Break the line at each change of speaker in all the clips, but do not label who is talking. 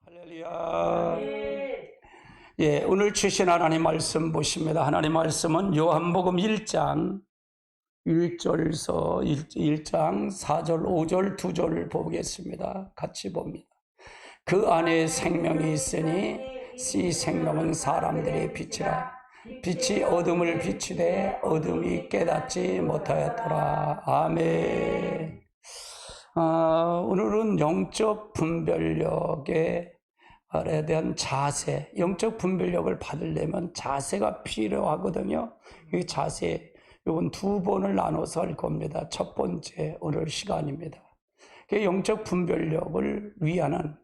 할렐루야. 예, 오늘 주신 하나님 말씀 보십니다. 하나님 말씀은 요한복음 1장 1절서 1장 4절 5절 2절을 보겠습니다. 같이 봅니다. 그 안에 생명이 있으니 이 생명은 사람들의 빛이라. 빛이 어둠을 비추되 어둠이 깨닫지 못하였더라. 아멘. 오늘은 영적 분별력에 대한 자세, 영적 분별력을 받으려면 자세가 필요하거든요. 이 자세, 이건 두 번을 나눠서 할 겁니다. 첫 번째, 오늘 시간입니다. 영적 분별력을 위하는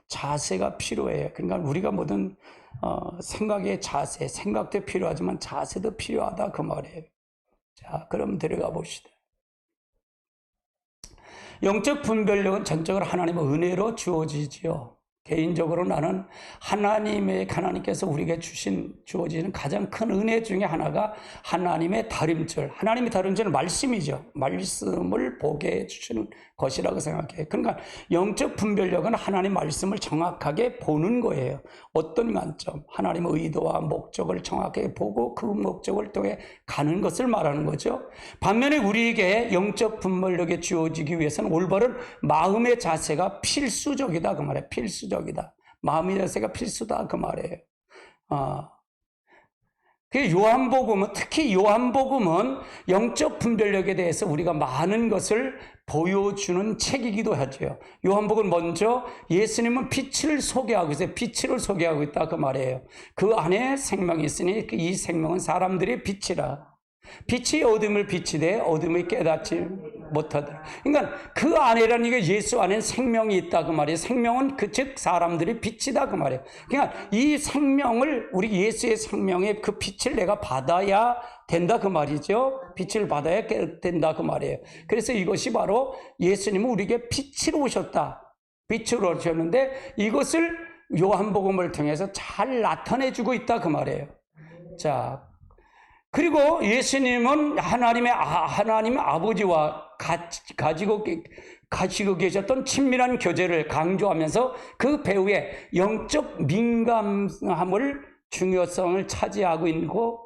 자세가 필요해요. 그러니까 우리가 모든 생각의 자세, 생각도 필요하지만 자세도 필요하다 그 말이에요. 자, 그럼 들어가 봅시다. 영적 분별력은 전적으로 하나님의 은혜로 주어지지요. 개인적으로 나는 하나님께서 우리에게 주어지는 가장 큰 은혜 중에 하나가 하나님의 다림질. 하나님의 다림질은 말씀이죠. 말씀을 보게 해주시는 것이라고 생각해요. 그러니까 영적 분별력은 하나님 말씀을 정확하게 보는 거예요. 어떤 관점, 하나님의 의도와 목적을 정확하게 보고 그 목적을 통해 가는 것을 말하는 거죠. 반면에 우리에게 영적 분별력이 주어지기 위해서는 올바른 마음의 자세가 필수적이다 그 말이에요. 필수적이다. 마음의 자세가 필수다 그 말이에요. 요한복음은, 특히 요한복음은 영적 분별력에 대해서 우리가 많은 것을 보여주는 책이기도 하죠. 요한복음은 먼저 예수님은 빛을 소개하고 있어요. 빛을 소개하고 있다 그 말이에요. 그 안에 생명이 있으니 이 생명은 사람들의 빛이라. 빛이 어둠을 비치되 어둠을 깨닫지 못하더라. 그러니까 그 안에라는 게 예수 안에 생명이 있다 그 말이에요. 생명은 즉 사람들의 빛이다 그 말이에요. 그러니까 이 생명을, 우리 예수의 생명의 그 빛을 내가 받아야 된다 그 말이죠. 빛을 받아야 된다 그 말이에요. 그래서 이것이 바로 예수님은 우리에게 빛으로 오셨다. 빛으로 오셨는데 이것을 요한복음을 통해서 잘 나타내주고 있다 그 말이에요. 자, 그리고 예수님은 하나님 아버지와 가지고 계셨던 친밀한 교제를 강조하면서 그 배후에 영적 민감함을 중요성을 차지하고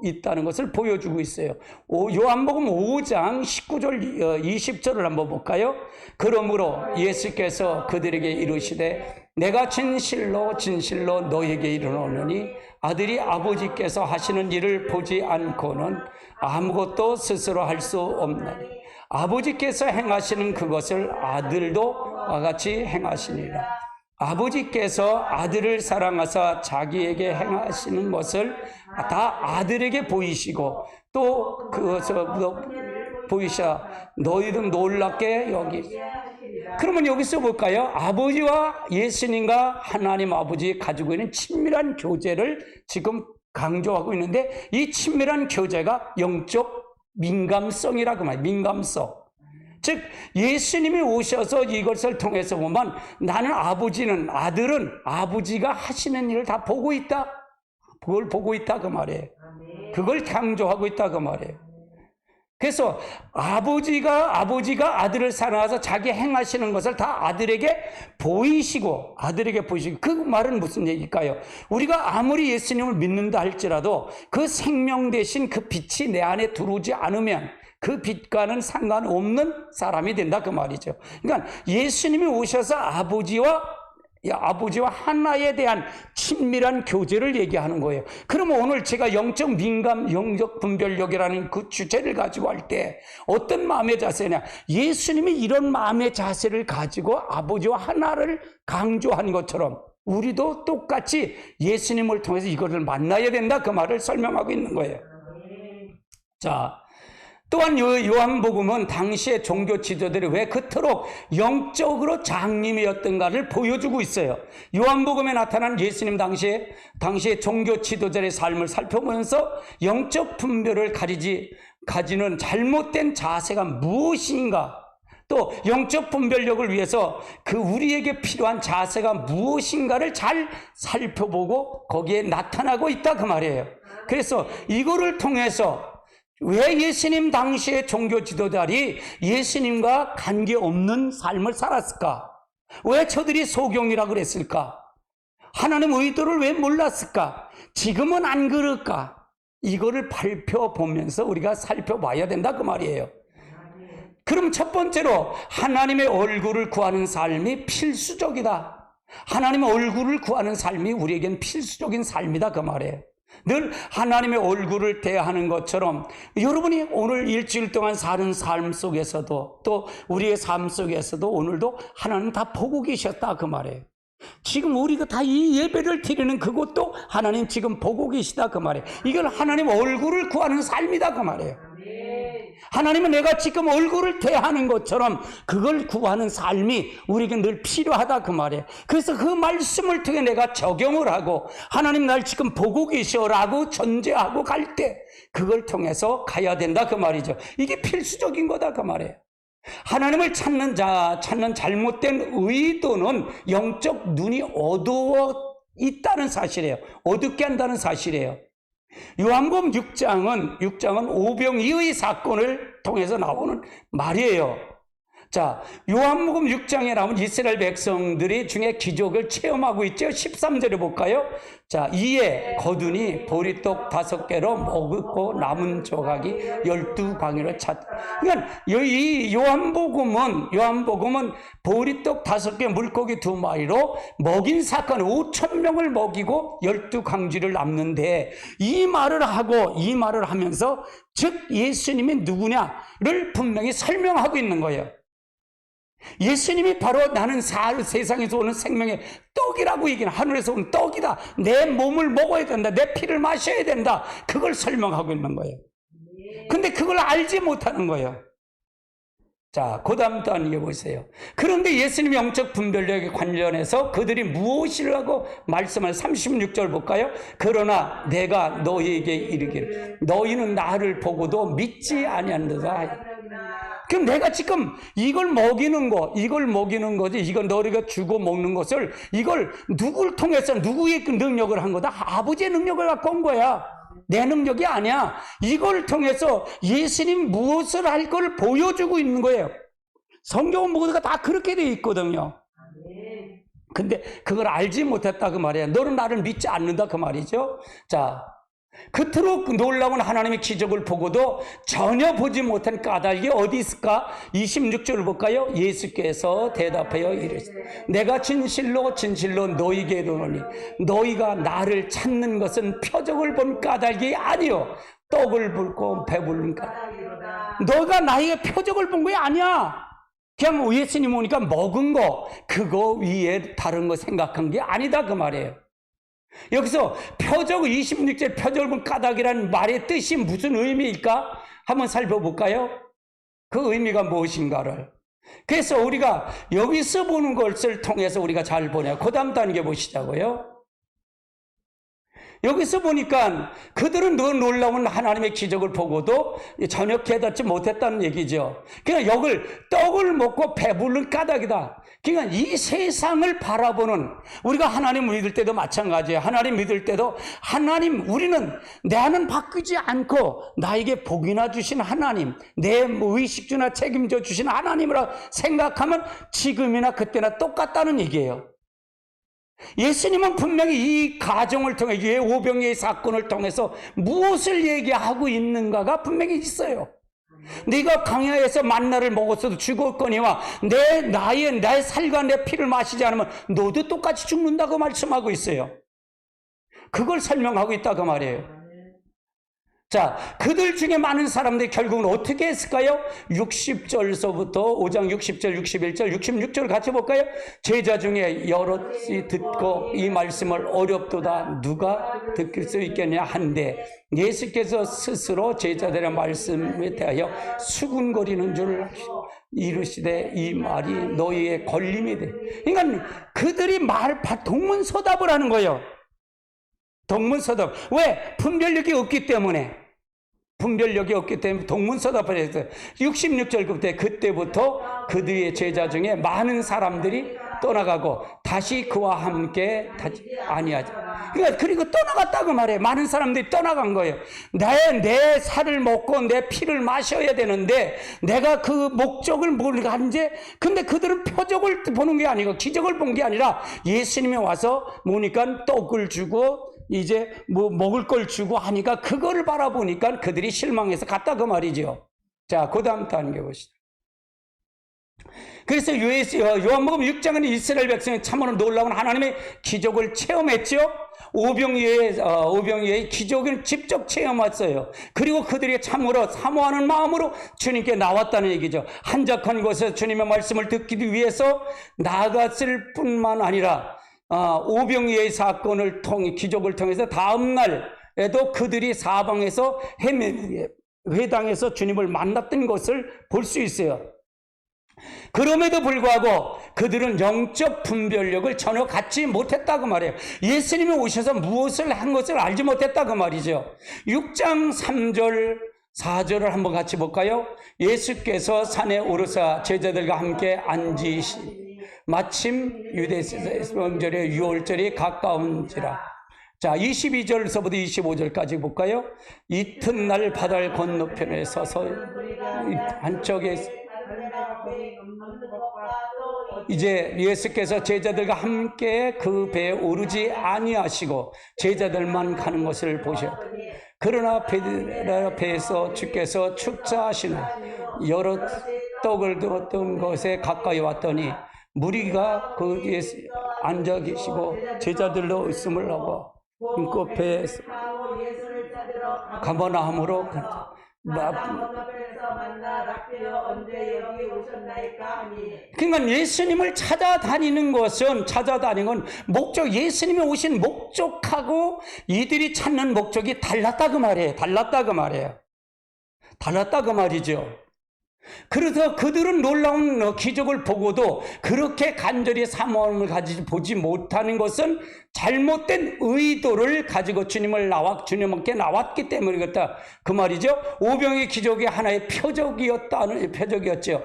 있다는 것을 보여주고 있어요. 요한복음 5장 19절 20절을 한번 볼까요? 그러므로 예수께서 그들에게 이르시되 내가 진실로 진실로 너에게 이르노니 아들이 아버지께서 하시는 일을 보지 않고는 아무것도 스스로 할 수 없나니 아버지께서 행하시는 그것을 아들도 같이 행하시니라. 아버지께서 아들을 사랑하사 자기에게 행하시는 것을 다 아들에게 보이시고 또 그것을 보이셔 너희도 놀랍게 여기. 그러면 여기서 볼까요? 아버지와 예수님과 하나님 아버지 가지고 있는 친밀한 교제를 지금 강조하고 있는데 이 친밀한 교제가 영적 민감성이라고 말해요. 민감성. 즉 예수님이 오셔서 이것을 통해서 보면 나는 아들은 아버지가 하시는 일을 다 보고 있다. 그걸 보고 있다 그 말이에요. 그걸 강조하고 있다 그 말이에요. 그래서 아버지가 아들을 사랑해서 자기 행하시는 것을 다 아들에게 보이시고 그 말은 무슨 얘기일까요? 우리가 아무리 예수님을 믿는다 할지라도 그 생명 대신 그 빛이 내 안에 들어오지 않으면 그 빛과는 상관없는 사람이 된다 그 말이죠. 그러니까 예수님이 오셔서 아버지와 하나에 대한 친밀한 교제를 얘기하는 거예요. 그러면 오늘 제가 영적 분별력이라는 그 주제를 가지고 할 때 어떤 마음의 자세냐? 예수님이 이런 마음의 자세를 가지고 아버지와 하나를 강조한 것처럼 우리도 똑같이 예수님을 통해서 이것을 만나야 된다 그 말을 설명하고 있는 거예요. 자, 또한 요한복음은 당시의 종교 지도들이 왜 그토록 영적으로 장님이었던가를 보여주고 있어요. 요한복음에 나타난 예수님 당시의 종교 지도자의 삶을 살펴보면서 영적 분별을 가지는 잘못된 자세가 무엇인가, 또 영적 분별력을 위해서 우리에게 필요한 자세가 무엇인가를 잘 살펴보고 거기에 나타나고 있다 그 말이에요. 그래서 이거를 통해서 왜 예수님 당시의 종교 지도자들이 예수님과 관계없는 삶을 살았을까? 왜 저들이 소경이라 그랬을까? 하나님 의도를 왜 몰랐을까? 지금은 안 그럴까? 이거를 살펴보면서 우리가 살펴봐야 된다 그 말이에요. 그럼 첫 번째로 하나님의 얼굴을 구하는 삶이 필수적이다. 하나님의 얼굴을 구하는 삶이 우리에겐 필수적인 삶이다 그 말이에요. 늘 하나님의 얼굴을 대하는 것처럼 여러분이 오늘 일주일 동안 사는 삶 속에서도 또 우리의 삶 속에서도 오늘도 하나님 다 보고 계셨다 그 말이에요. 지금 우리가 다 이 예배를 드리는 그것도 하나님 지금 보고 계시다 그 말이에요. 이걸 하나님 얼굴을 구하는 삶이다 그 말이에요. 하나님은 내가 지금 얼굴을 대하는 것처럼 그걸 구하는 삶이 우리에게 늘 필요하다 그 말이에요. 그래서 그 말씀을 통해 내가 적용을 하고 하나님 날 지금 보고 계셔라고 전제하고 갈 때 그걸 통해서 가야 된다 그 말이죠. 이게 필수적인 거다 그 말이에요. 하나님을 찾는 잘못된 의도는 영적 눈이 어두워 있다는 사실이에요. 어둡게 한다는 사실이에요. 요한복음 6장은 오병이의 사건을 통해서 나오는 말이에요. 자, 요한복음 6장에 나온 이스라엘 백성들이 중에 기적을 체험하고 있죠. 13절에 볼까요? 자, 이에 거두니 보리떡 5개로 먹고 남은 조각이 12방울을 찾. 그러니까 이 요한복음은 보리떡 5개 물고기 2마리로 먹인 사건 5,000명을 먹이고 12강쥐를 남는데 이 말을 하면서 즉 예수님이 누구냐를 분명히 설명하고 있는 거예요. 예수님이 바로 나는 세상에서 오는 생명의 떡이라고 얘기는 하늘에서 온 떡이다. 내 몸을 먹어야 된다. 내 피를 마셔야 된다. 그걸 설명하고 있는 거예요. 근데 그걸 알지 못하는 거예요. 자, 그 다음 또 한번 보세요. 그런데 예수님이 영적 분별력에 관련해서 그들이 무엇이라고 말씀을 36절 볼까요? 그러나 내가 너희에게 이르기를 너희는 나를 보고도 믿지 아니한다. 그럼 내가 지금 이걸 먹이는 거지. 이걸 너희가 주고 먹는 것을 이걸 누구를 통해서 누구의 능력을 한 거다? 아버지의 능력을 갖고 온 거야. 내 능력이 아니야. 이걸 통해서 예수님 무엇을 할 걸 보여주고 있는 거예요. 성경은 모두가 다 그렇게 되어 있거든요. 근데 그걸 알지 못했다 그 말이야. 너는 나를 믿지 않는다 그 말이죠. 자, 그토록 놀라운 하나님의 기적을 보고도 전혀 보지 못한 까닭이 어디 있을까? 26절을 볼까요? 예수께서 대답하여 이르시되 내가 진실로 너희에게 이르노니 너희가 나를 찾는 것은 표적을 본 까닭이 아니요 떡을 붉고 배부른 까닭이로다. 너가 나에게 표적을 본 게 아니야. 그냥 예수님 오니까 먹은 거 그거 위에 다른 거 생각한 게 아니다 그 말이에요. 여기서 표적 26절 표적을 본 까닭이라는 말의 뜻이 무슨 의미일까? 한번 살펴볼까요? 그 의미가 무엇인가를. 그래서 우리가 여기서 보는 것을 통해서 우리가 잘 보냐. 그 다음 단계 보시자고요. 여기서 보니까 그들은 놀라운 하나님의 기적을 보고도 전혀 깨닫지 못했다는 얘기죠. 그냥 여길 떡을 먹고 배부른 까닭이다. 그러니까 이 세상을 바라보는 우리가 하나님 믿을 때도 마찬가지예요. 하나님 믿을 때도 우리는 나는 바뀌지 않고 나에게 복이나 주신 하나님, 내 의식주나 책임져 주신 하나님이라 생각하면 지금이나 그때나 똑같다는 얘기예요. 예수님은 분명히 이 가정을 통해 이 오병이의 사건을 통해서 무엇을 얘기하고 있는가가 분명히 있어요. 네가 광야에서 만나를 먹었어도 죽었거니와 내 살과 내 피를 마시지 않으면 너도 똑같이 죽는다고 말씀하고 있어요. 그걸 설명하고 있다고 말이에요. 자, 그들 중에 많은 사람들이 결국은 어떻게 했을까요? 60절서부터 5장 60절, 61절, 66절 같이 볼까요? 제자 중에 여럿이 듣고 이 말씀을 어렵도다 누가 듣길 수 있겠냐 한데 예수께서 스스로 제자들의 말씀에 대하여 수군거리는 줄 이르시되 이 말이 너희의 걸림이 돼. 그러니까 그들이 동문서답을 하는 거예요. 동문서답. 왜? 분별력이 없기 때문에 동문서답을 했어요. 66절 그때부터 그들의 제자 중에 많은 사람들이 떠나가고 다시 그와 함께 아니하지. 그러니까 그리고 떠나갔다고 말해요. 많은 사람들이 떠나간 거예요. 내 살을 먹고 내 피를 마셔야 되는데 내가 그 목적을 모르는지. 근데 그들은 표적을 보는 게 아니고 기적을 본 게 아니라 예수님이 와서 보니까 떡을 주고 이제 뭐 먹을 걸 주고 하니까 그거를 바라보니까 그들이 실망해서 갔다 그 말이죠. 자, 그 다음 단계 보시죠. 그래서 요한복음 6장은 이스라엘 백성이 참으로 놀라운 하나님의 기적을 체험했죠. 오병이어의 기적을 직접 체험했어요. 그리고 그들이 참으로 사모하는 마음으로 주님께 나왔다는 얘기죠. 한적한 곳에서 주님의 말씀을 듣기 위해서 나아갔을 뿐만 아니라 오병이어의 사건을 통해 기적을 통해서 다음 날에도 그들이 사방에서 회당에서 주님을 만났던 것을 볼 수 있어요. 그럼에도 불구하고 그들은 영적 분별력을 전혀 갖지 못했다고 말해요. 예수님이 오셔서 무엇을 한 것을 알지 못했다고 말이죠. 6장 3절 4절을 한번 같이 볼까요? 예수께서 산에 오르사 제자들과 함께 앉으시니 마침 유대에서 명절에 유월절이 가까운지라. 자, 22절서부터 25절까지 볼까요? 이튿날 바다를 건너편에 서서 한쪽에 이제 예수께서 제자들과 함께 그 배에 오르지 아니하시고 제자들만 가는 것을 보셨더니 그러나 배에서 주께서 축사하시는 여러 떡을 두었던 것에 가까이 왔더니 무리가 거기에 앉아 계시고 제자들도 있음을 하고 그 배에서 가버나움으로 그러니까 예수님을 찾아다니는 것은 예수님이 오신 목적하고 이들이 찾는 목적이 달랐다고 말이에요. 달랐다고 말이죠. 그래서 그들은 놀라운 기적을 보고도 그렇게 간절히 사모함을 가지지 보지 못하는 것은 잘못된 의도를 가지고 주님께 나왔기 때문이겠다 그 말이죠. 오병의 기적이 하나의 표적이었죠.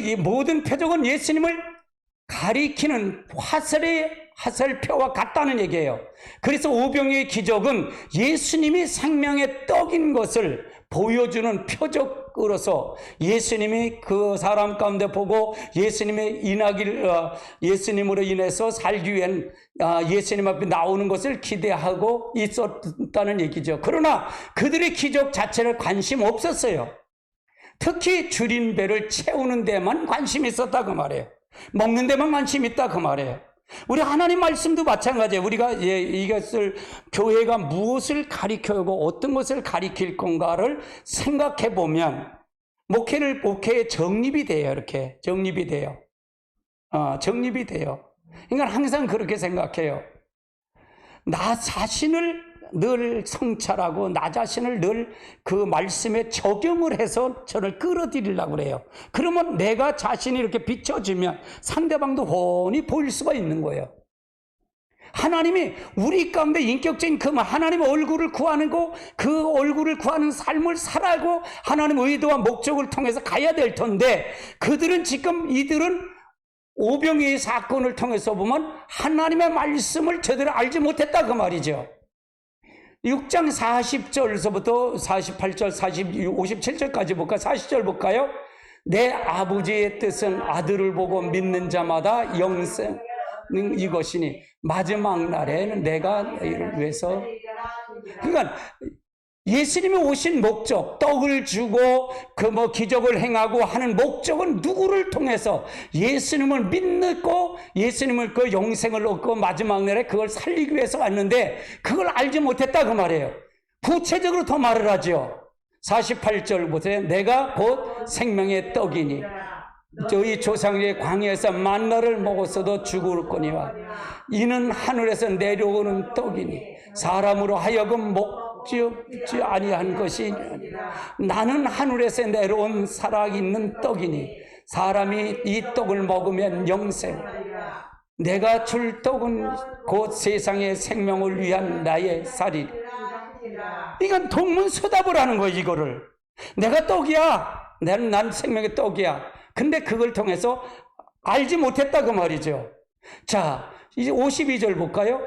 이 모든 표적은 예수님을 가리키는 화살표와 같다는 얘기예요. 그래서 오병의 기적은 예수님이 생명의 떡인 것을 보여주는 표적으로서 예수님이 그 사람 가운데 보고 예수님으로 인해서 살기 위한 예수님 앞에 나오는 것을 기대하고 있었다는 얘기죠. 그러나 그들의 기적 자체를 관심 없었어요. 특히 줄인 배를 채우는 데만 관심이 있었다고 말해요. 먹는 데만 관심이 있다고 말해요. 우리 하나님 말씀도 마찬가지예요. 우리가 이것을 교회가 무엇을 가리켜고 어떤 것을 가리킬 건가를 생각해 보면 목회에 정립이 돼요. 이렇게 정립이 돼요. 그러니까 항상 그렇게 생각해요. 나 자신을 늘 성찰하고 나 자신을 늘 그 말씀에 적용을 해서 저를 끌어들이려고 그래요. 그러면 내가 자신이 이렇게 비춰지면 상대방도 훤히 보일 수가 있는 거예요. 하나님이 우리 가운데 인격적인 하나님의 얼굴을 구하고 그 얼굴을 구하는 삶을 살아고 하나님의 의도와 목적을 통해서 가야 될 텐데 이들은 오병이의 사건을 통해서 보면 하나님의 말씀을 제대로 알지 못했다 그 말이죠. 6장 40절서부터 48절, 57절까지 볼까요? 40절 볼까요? 내 아버지의 뜻은 아들을 보고 믿는 자마다 영생 이것이니 마지막 날에는 내가 너희를 위해서. 그러니까 예수님이 오신 목적, 떡을 주고 기적을 행하고 하는 목적은 누구를 통해서 예수님을 믿고 예수님을 그 영생을 얻고 마지막 날에 그걸 살리기 위해서 왔는데 그걸 알지 못했다 그 말이에요. 구체적으로 더 말을 하죠. 48절 보세요. 내가 곧 생명의 떡이니 저희 조상의 광야에서 만나를 먹었어도 죽을 거니와 이는 하늘에서 내려오는 떡이니 사람으로 하여금 먹지 아니한 것이 나는 하늘에서 내려온 살아있는 떡이니 사람이 이 떡을 먹으면 영생 내가 줄 떡은 곧 세상의 생명을 위한 나의 살이. 이건 동문서답을 하는 거예요. 이거를 내가 떡이야. 난 생명의 떡이야. 근데 그걸 통해서 알지 못했다 그 말이죠. 자, 이제 52절 볼까요?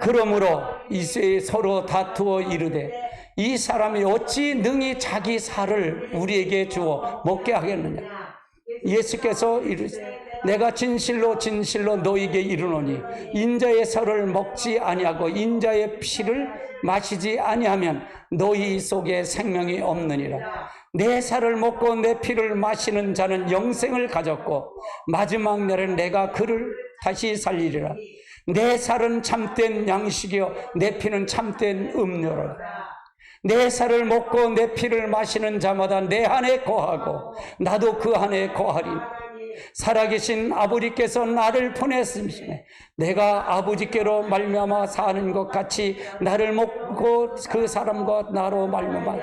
그러므로 이제 서로 다투어 이르되 이 사람이 어찌 능히 자기 살을 우리에게 주어 먹게 하겠느냐. 예수께서 이르시되 내가 진실로 진실로 너희에게 이르노니 인자의 살을 먹지 아니하고 인자의 피를 마시지 아니하면 너희 속에 생명이 없느니라. 내 살을 먹고 내 피를 마시는 자는 영생을 가졌고 마지막 날엔 내가 그를 다시 살리리라. 내 살은 참된 양식이요 내 피는 참된 음료라. 내 살을 먹고 내 피를 마시는 자마다 내 안에 거하고 나도 그 안에 거하리. 살아계신 아버지께서 나를 보냈음에 내가 아버지께로 말미암아 사는 것 같이 나를 먹고 그 사람과 나로 말미암아.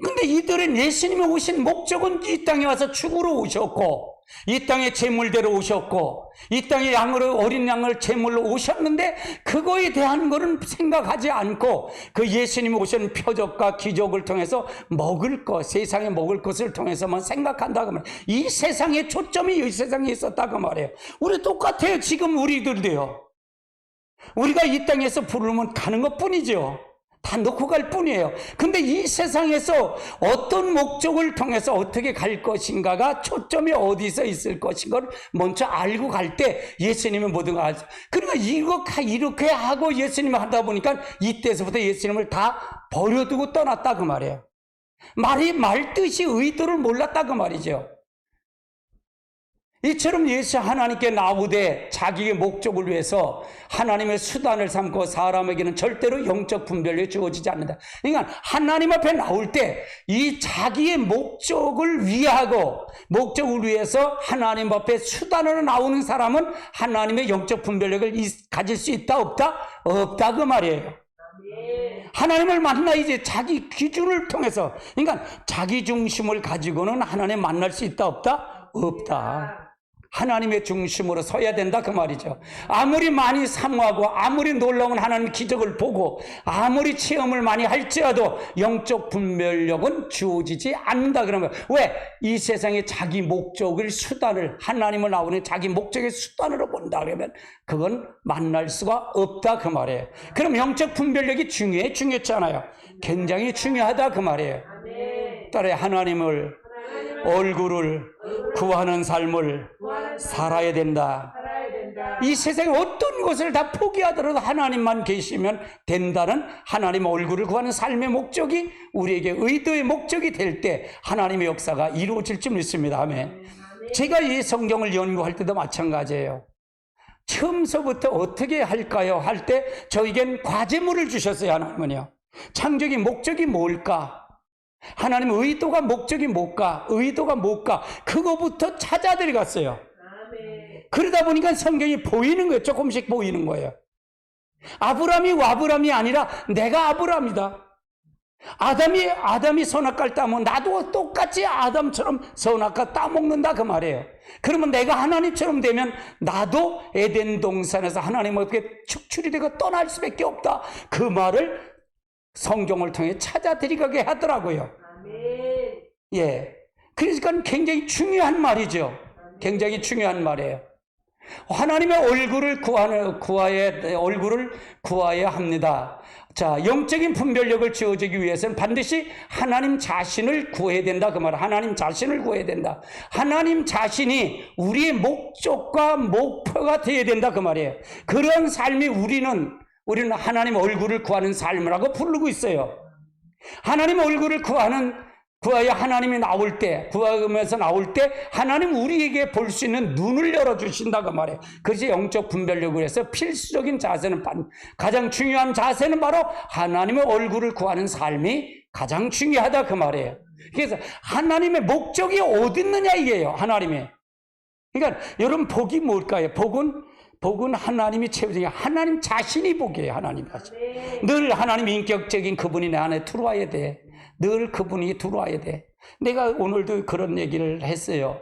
근데 이들은 예수님이 오신 목적은 이 땅에 와서 죽으러 오셨고 이 땅에 제물대로 오셨고 이 땅에 양으로 어린 양을 제물로 오셨는데 그거에 대한 거는 생각하지 않고 그 예수님이 오신 표적과 기적을 통해서 먹을 것, 세상에 먹을 것을 통해서만 생각한다고 말해요. 이 세상의 초점이 이 세상에 있었다고 말해요. 우리 똑같아요. 지금 우리들도요. 우리가 이 땅에서 부르면 가는 것 뿐이죠. 다 놓고 갈 뿐이에요. 근데 이 세상에서 어떤 목적을 통해서 어떻게 갈 것인가가 초점이 어디서 있을 것인가를 먼저 알고 갈 때 예수님이 모든 걸 알죠. 그러니까 이렇게 하고 예수님을 하다 보니까 이때서부터 예수님을 다 버려두고 떠났다 그 말이에요. 말 뜻이 의도를 몰랐다 그 말이죠. 이처럼 예수 하나님께 나오되 자기의 목적을 위해서 하나님의 수단을 삼고 사람에게는 절대로 영적 분별력이 주어지지 않는다. 그러니까 하나님 앞에 나올 때 이 자기의 목적을 위하고 목적을 위해서 하나님 앞에 수단으로 나오는 사람은 하나님의 영적 분별력을 가질 수 있다 없다? 없다 그 말이에요. 하나님을 만나 이제 자기 기준을 통해서, 그러니까 자기 중심을 가지고는 하나님 만날 수 있다 없다? 없다. 하나님의 중심으로 서야 된다 그 말이죠. 아무리 많이 사모하고 아무리 놀라운 하나님의 기적을 보고 아무리 체험을 많이 할지라도 영적 분별력은 주어지지 않는다 그런 거예요. 왜? 이 세상에 자기 목적을 수단을 하나님을 나오는 자기 목적의 수단으로 본다 그러면 그건 만날 수가 없다 그 말이에요. 그럼 영적 분별력이 중요했지 않아요? 굉장히 중요하다 그 말이에요. 딸의 하나님을 얼굴을 구하는 삶을 살아야 된다. 이 세상에 어떤 것을 다 포기하더라도 하나님만 계시면 된다는 하나님 얼굴을 구하는 삶의 목적이 우리에게 의도의 목적이 될 때 하나님의 역사가 이루어질 줄 믿습니다. 아멘. 제가 이 성경을 연구할 때도 마찬가지예요. 처음서부터 어떻게 할까요? 할 때 저에겐 과제물을 주셨어요. 하나님은요. 창조의 목적이 뭘까? 하나님 의도가 목적이 뭘까? 의도가 뭘까? 그거부터 찾아 들어갔어요. 그러다 보니까 성경이 보이는 거예요. 조금씩 보이는 거예요. 아브람이 아니라 내가 아브람이다. 아담이 선악과를 따면 나도 똑같이 아담처럼 선악과 따먹는다 그 말이에요. 그러면 내가 하나님처럼 되면 나도 에덴 동산에서 하나님께 축출이 되고 떠날 수밖에 없다. 그 말을 성경을 통해 찾아 들어가게 하더라고요. 예. 그러니까 굉장히 중요한 말이죠. 굉장히 중요한 말이에요. 하나님의 얼굴을 구하여야 합니다. 자, 영적인 분별력을 주어지기 위해서는 반드시 하나님 자신을 구해야 된다 그 말이에요. 하나님 자신을 구해야 된다. 하나님 자신이 우리의 목적과 목표가 되어야 된다 그 말이에요. 그런 삶이 우리는 하나님 얼굴을 구하는 삶이라고 부르고 있어요. 하나님 얼굴을 구하여 하나님이 구하면서 나올 때 하나님 우리에게 볼 수 있는 눈을 열어주신다고 말해요. 그래서 영적 분별력을 해서 필수적인 자세는, 가장 중요한 자세는 바로 하나님의 얼굴을 구하는 삶이 가장 중요하다 그 말이에요. 그래서 하나님의 목적이 어디 있느냐 이게요. 하나님의. 그러니까 여러분 복이 뭘까요? 복은 하나님이 채워주는 게 하나님 자신이 복이에요. 하나님 자신. 늘 하나님 인격적인 그분이 내 안에 들어와야 돼. 늘 그분이 들어와야 돼. 내가 오늘도 그런 얘기를 했어요.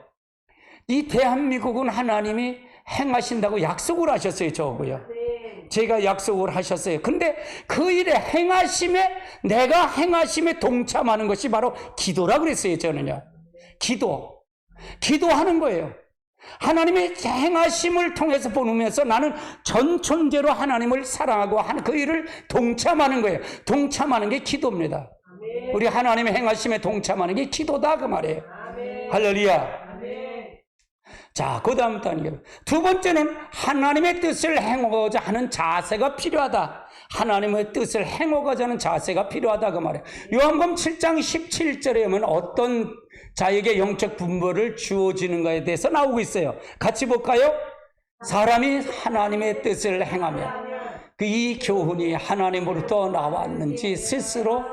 이 대한민국은 하나님이 행하신다고 약속을 하셨어요. 저하고요. 제가 약속을 하셨어요. 근데 그 일에 내가 행하심에 동참하는 것이 바로 기도라 그랬어요. 저는요. 기도하는 거예요. 하나님의 행하심을 통해서 보면서 나는 전 존재로 하나님을 사랑하고 그 일을 동참하는 거예요. 동참하는 게 기도입니다. 우리 하나님의 행하심에 동참하는 게 기도다 그 말이에요. 할렐루야. 자, 그 다음 단계. 두 번째는 하나님의 뜻을 행하고자 하는 자세가 필요하다. 하나님의 뜻을 행하고자 하는 자세가 필요하다 그 말이에요. 요한복음 7장 17절에 보면 어떤 자에게 영적 분별을 주어지는가에 대해서 나오고 있어요. 같이 볼까요? 사람이 하나님의 뜻을 행하며 이 교훈이 하나님으로부터 나왔는지 스스로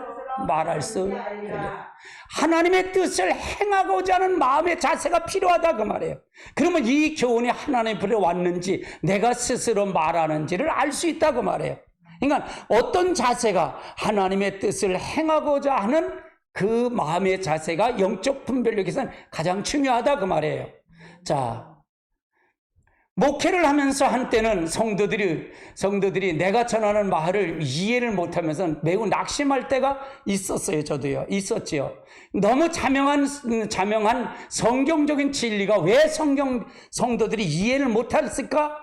말할 수 있다. 하나님의 뜻을 행하고자 하는 마음의 자세가 필요하다 그 말이에요. 그러면 이 교훈이 하나님으로 왔는지 내가 스스로 말하는지를 알 수 있다 그 말이에요. 그러니까 어떤 자세가 하나님의 뜻을 행하고자 하는 그 마음의 자세가 영적 분별력에서는 가장 중요하다 그 말이에요. 자, 목회를 하면서 한때는 성도들이 내가 전하는 말을 이해를 못하면서 매우 낙심할 때가 있었어요. 저도요. 있었지요. 너무 자명한 성경적인 진리가 왜 성도들이 이해를 못했을까?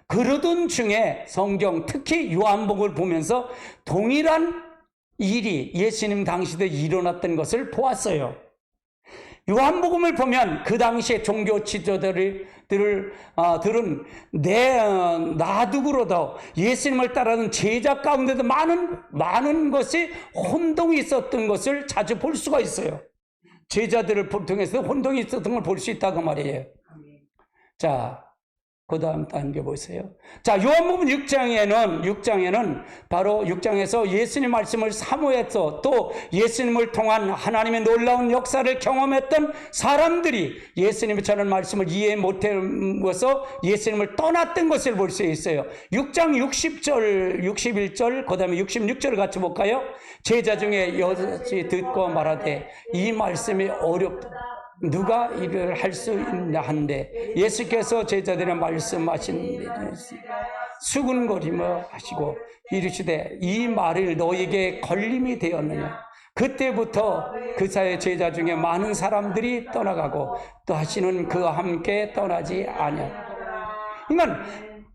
그러던 중에 성경, 특히 요한복음을 보면서 동일한 일이 예수님 당시도 일어났던 것을 보았어요. 요한복음을 보면 그 당시에 종교 지도자들은 나둑으로도 예수님을 따르는 제자 가운데도 많은 것이 혼동이 있었던 것을 자주 볼 수가 있어요. 제자들을 통해서 혼동이 있었던 걸 볼 수 있다고 말이에요. 자, 그 다음 단계 보세요. 자, 요한복음 6장에는 바로 6장에서 예수님 말씀을 사모해서 또 예수님을 통한 하나님의 놀라운 역사를 경험했던 사람들이 예수님이 전한 말씀을 이해 못해서 예수님을 떠났던 것을 볼 수 있어요. 6장 60절, 61절, 그 다음에 66절을 같이 볼까요? 제자 중에 여럿이 듣고 말하되 이 말씀이 어렵다. 누가 이를 할 수 있냐 한데 예수께서 제자들의 말씀하신 수군거리며 하시고 이르시되 이 말을 너에게 걸림이 되었느냐. 그때부터 그 사이 제자 중에 많은 사람들이 떠나가고 또 다시는 그와 함께 떠나지 아니하니라. 그러니까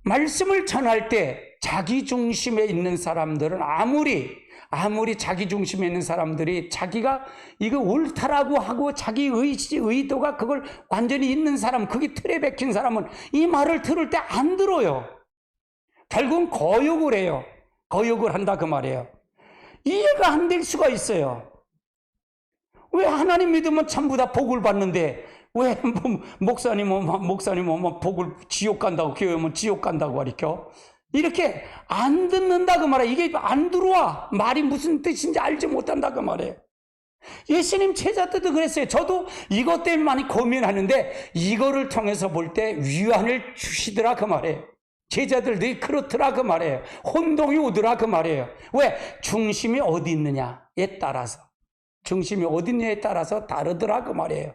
말씀을 전할 때 자기 중심에 있는 사람들은 아무리 자기 중심에 있는 사람들이 자기가 이거 옳다라고 하고 자기 의도가 그걸 완전히 있는 사람, 그게 틀에 박힌 사람은 이 말을 들을 때 안 들어요. 결국은 거역을 해요. 거역을 한다 그 말이에요. 이해가 안 될 수가 있어요. 왜 하나님 믿으면 전부 다 복을 받는데 왜 목사님은 복을 지옥 간다고, 교회 오면 지옥 간다고 가르쳐? 이렇게 안 듣는다 그 말이에요. 이게 안 들어와. 말이 무슨 뜻인지 알지 못한다 그 말이에요. 예수님 제자들도 그랬어요. 저도 이것 때문에 많이 고민하는데 이거를 통해서 볼 때 위안을 주시더라 그 말이에요. 제자들도 그렇더라 그 말이에요. 혼동이 오더라 그 말이에요. 왜? 중심이 어디 있느냐에 따라서, 중심이 어디 있느냐에 따라서 다르더라 그 말이에요.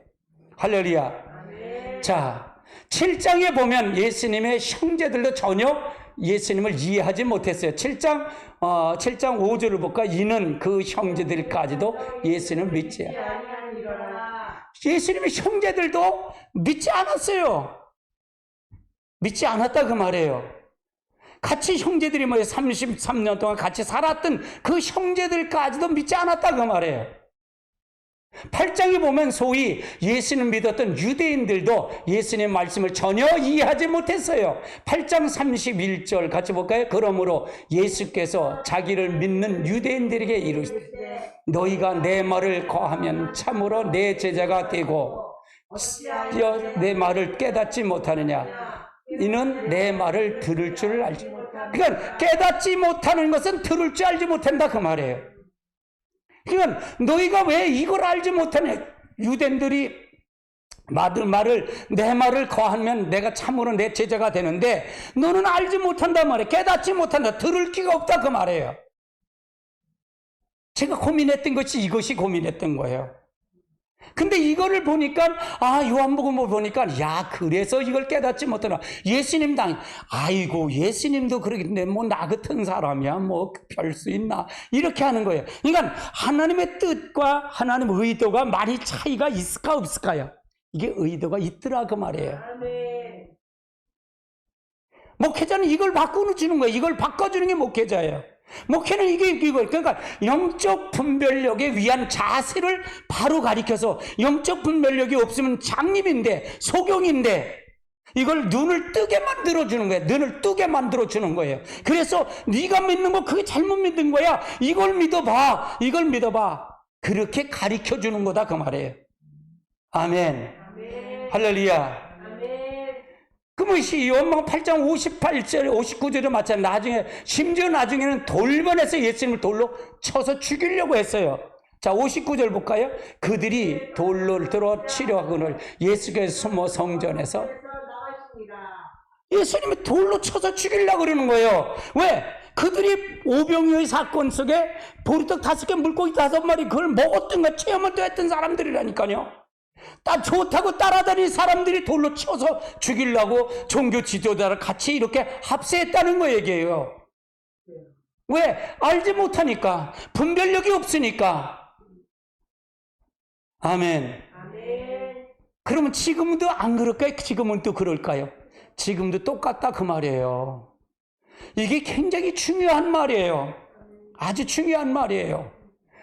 할렐루야. 자, 7장에 보면 예수님의 형제들도 전혀 예수님을 이해하지 못했어요. 7장 5절을 볼까? 이는 그 형제들까지도 예수님을 믿지 않았다. 예수님의 형제들도 믿지 않았어요. 믿지 않았다 그 말이에요. 같이 형제들이 33년 동안 같이 살았던 그 형제들까지도 믿지 않았다 그 말이에요. 8장에 보면 소위 예수님 믿었던 유대인들도 예수님의 말씀을 전혀 이해하지 못했어요. 8장 31절 같이 볼까요? 그러므로 예수께서 자기를 믿는 유대인들에게 이르시되 너희가 내 말을 거하면 참으로 내 제자가 되고 내 말을 깨닫지 못하느냐. 이는 내 말을 들을 줄 알지. 그러니까 깨닫지 못하는 것은 들을 줄 알지 못한다 그 말이에요. 그러니까 너희가 왜 이걸 알지 못하냐. 유대인들이 내 말을 거하면 내가 참으로 내 제자가 되는데 너는 알지 못한단 말이에요. 깨닫지 못한다. 들을 기가 없다 그 말이에요. 제가 고민했던 것이 이것이 고민했던 거예요. 근데 이거를 보니까 요한복음을 보니까 그래서 이걸 깨닫지 못하나. 아이고 예수님도 그러겠는데 나 같은 사람이야 별 수 있나 이렇게 하는 거예요. 그러니까 하나님의 뜻과 하나님의 의도가 많이 차이가 있을까 없을까요? 이게 의도가 있더라 그 말이에요.
아멘.
목회자는 이걸 바꿔주는 거예요. 이걸 바꿔주는 게 목회자예요. 목회는 이거 그러니까 영적 분별력에 위한 자세를 바로 가리켜서, 영적 분별력이 없으면 장님인데 소경인데 이걸 눈을 뜨게 만들어주는 거예요. 눈을 뜨게 만들어주는 거예요. 그래서 네가 믿는 거 그게 잘못 믿는 거야. 이걸 믿어봐. 이걸 믿어봐. 그렇게 가리켜주는 거다 그 말이에요. 아멘.
아멘.
할렐루야. 그것이 요한복음 8장 58절, 59절에 마찬가지. 나중에, 심지어 나중에는 돌변해서 예수님을 돌로 쳐서 죽이려고 했어요. 자, 59절 볼까요? 그들이 돌로 들어 치려하거늘 예수께서 숨어 성전에서 예수님이 돌로 쳐서 죽이려고 그러는 거예요. 왜? 그들이 오병이어의 사건 속에 보리떡 5개, 물고기 5마리 그걸 먹었던 거 체험을 또 했던 사람들이라니까요. 딱 좋다고 따라다니는 사람들이 돌로 쳐서 죽이려고 종교 지도자를 같이 이렇게 합세했다는 거 얘기예요. 왜? 알지 못하니까, 분별력이 없으니까. 아멘. 그러면 지금도 안 그럴까요? 지금은 또 그럴까요? 지금도 똑같다 그 말이에요. 이게 굉장히 중요한 말이에요. 아주 중요한 말이에요.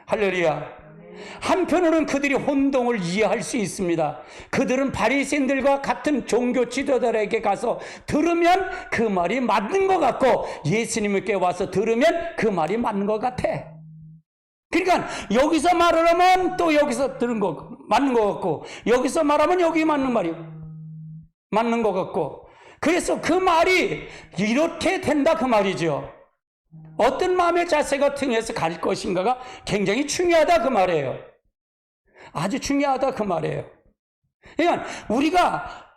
할렐루야. 한편으로는 그들이 혼동을 이해할 수 있습니다. 그들은 바리새인들과 같은 종교 지도자들에게 가서 들으면 그 말이 맞는 것 같고, 예수님께 와서 들으면 그 말이 맞는 것 같아. 그러니까 여기서 말을 하면 또 여기서 들은 거 맞는 것 같고, 여기서 말하면 여기 맞는 말이 맞는 것 같고, 그래서 그 말이 이렇게 된다 그 말이죠. 어떤 마음의 자세가 통해서 갈 것인가가 굉장히 중요하다 그 말이에요. 아주 중요하다 그 말이에요. 그러니까 우리가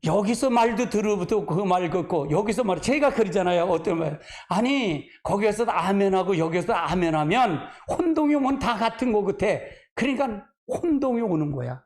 여기서 말도 들어도 그 말 듣고, 여기서 말, 제가 그러잖아요. 어떤 말, 아니 거기에서 아멘하고 여기서 아멘하면 혼동이 오면 다 같은 거 같아. 그러니까 혼동이 오는 거야.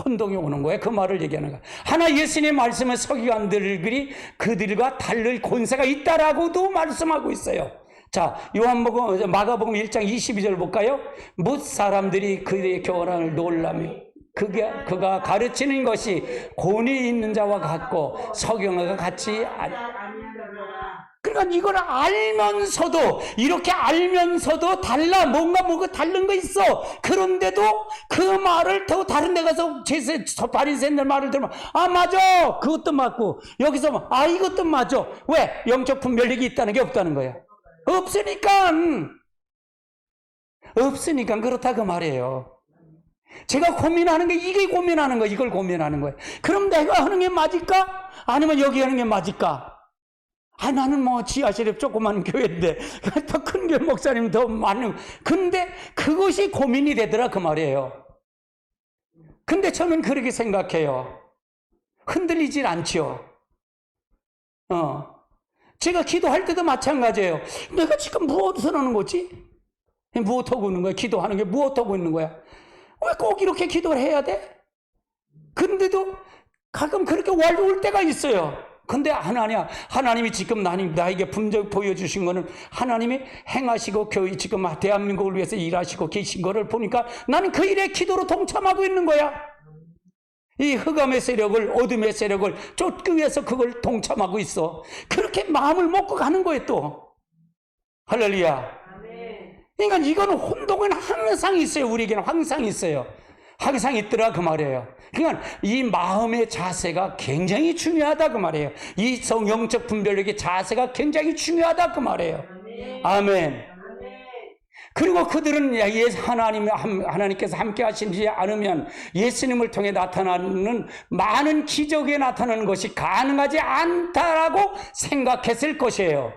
혼동이 오는 거예요. 그 말을 얘기하는 거야. 하나 예수님의 말씀은 서기관들이 그들과 다를 권세가 있다라고도 말씀하고 있어요. 자, 요한복음, 마가복음 1장 22절 볼까요? 뭇 사람들이 그의 교훈을 놀라며 그가 가르치는 것이 권위 있는 자와 같고 서경과 같이 그러니까 이걸 알면서도, 이렇게 알면서도 달라, 뭔가 다른 거 있어. 그런데도 그 말을 또 다른 데 가서 바리새인들 말을 들으면 아 맞아, 그것도 맞고, 여기서 아 이것도 맞아. 왜? 영적 분별력이 있다는 게 없다는 거야. 없으니까 그렇다 그 말이에요. 제가 고민하는 게 이게 고민하는 거예요. 이걸 고민하는 거예요. 그럼 내가 하는 게 맞을까? 아니면 여기 하는 게 맞을까? 아, 나는 뭐 지하실에 조그만 교회인데 더 큰 교회 목사님 더 많은, 근데 그것이 고민이 되더라 그 말이에요. 근데 저는 그렇게 생각해요. 흔들리질 않죠. 제가 기도할 때도 마찬가지예요. 내가 지금 무엇을 하는 거지? 무엇하고 있는 거야? 기도하는 게 무엇하고 있는 거야? 왜 꼭 이렇게 기도를 해야 돼? 근데도 가끔 그렇게 올 때가 있어요. 근데 하나님이 지금 나에게 분적 보여주신 거는 하나님이 행하시고 교회 지금 대한민국을 위해서 일하시고 계신 거를 보니까 나는 그 일에 기도로 동참하고 있는 거야. 이 흑암의 세력을, 어둠의 세력을 쫓기 위해서 그걸 동참하고 있어. 그렇게 마음을 먹고 가는 거예요 또. 할렐루야. 그러니까 이거는 혼동은 항상 있어요. 우리에게는 항상 있어요. 항상 있더라 그 말이에요. 그러니까 이 마음의 자세가 굉장히 중요하다 그 말이에요. 이 영적 분별력의 자세가 굉장히 중요하다 그 말이에요. 아멘. 그리고 그들은 하나님께서 함께 하시지 않으면 예수님을 통해 나타나는 많은 기적에 나타나는 것이 가능하지 않다라고 생각했을 것이에요.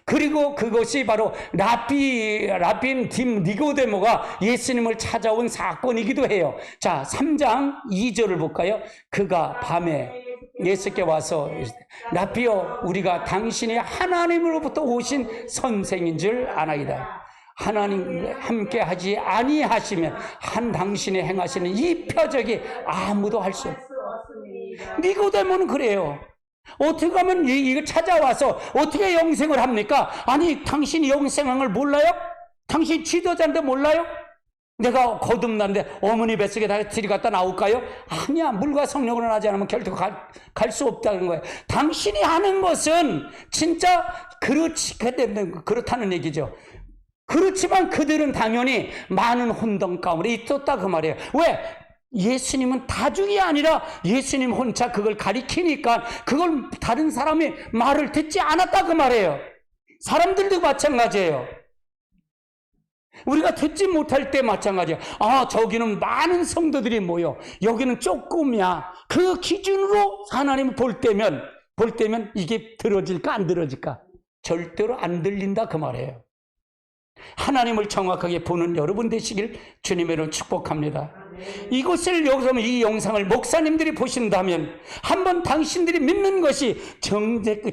그리고 그것이 바로 라빈 니고데모가 예수님을 찾아온 사건이기도 해요. 자, 3장 2절을 볼까요? 그가 밤에 예수께 와서 라비여, 우리가 당신이 하나님으로부터 오신 선생인 줄 아나이다. 하나님 함께 하지 아니하시면 당신이 행하시는 이 표적이 아무도 할 수 없습니다. 니고데모는 그래요. 어떻게 하면 이걸 찾아와서 어떻게 영생을 합니까? 아니, 당신이 영생한 걸 몰라요? 당신 지도자인데 몰라요? 내가 거듭났는데 어머니 뱃속에 다 들이갔다 나올까요? 아니야. 물과 성령으로 하지 않으면 결코 갈 수 없다는 거예요. 당신이 하는 것은 진짜 그렇다는 얘기죠. 그렇지만 그들은 당연히 많은 혼돈 가운데 있었다 그 말이에요. 왜? 예수님은 다중이 아니라 예수님 혼자 그걸 가리키니까 그걸 다른 사람이 말을 듣지 않았다 그 말이에요. 사람들도 마찬가지예요. 우리가 듣지 못할 때 마찬가지야. 저기는 많은 성도들이 모여. 여기는 조금이야. 그 기준으로 하나님을 볼 때면 이게 들어질까 안 들어질까? 절대로 안 들린다 그 말이에요. 하나님을 정확하게 보는 여러분 되시길 주님의 이름으로 축복합니다. 이것을 여기서 이 영상을 목사님들이 보신다면 한번 당신들이 믿는 것이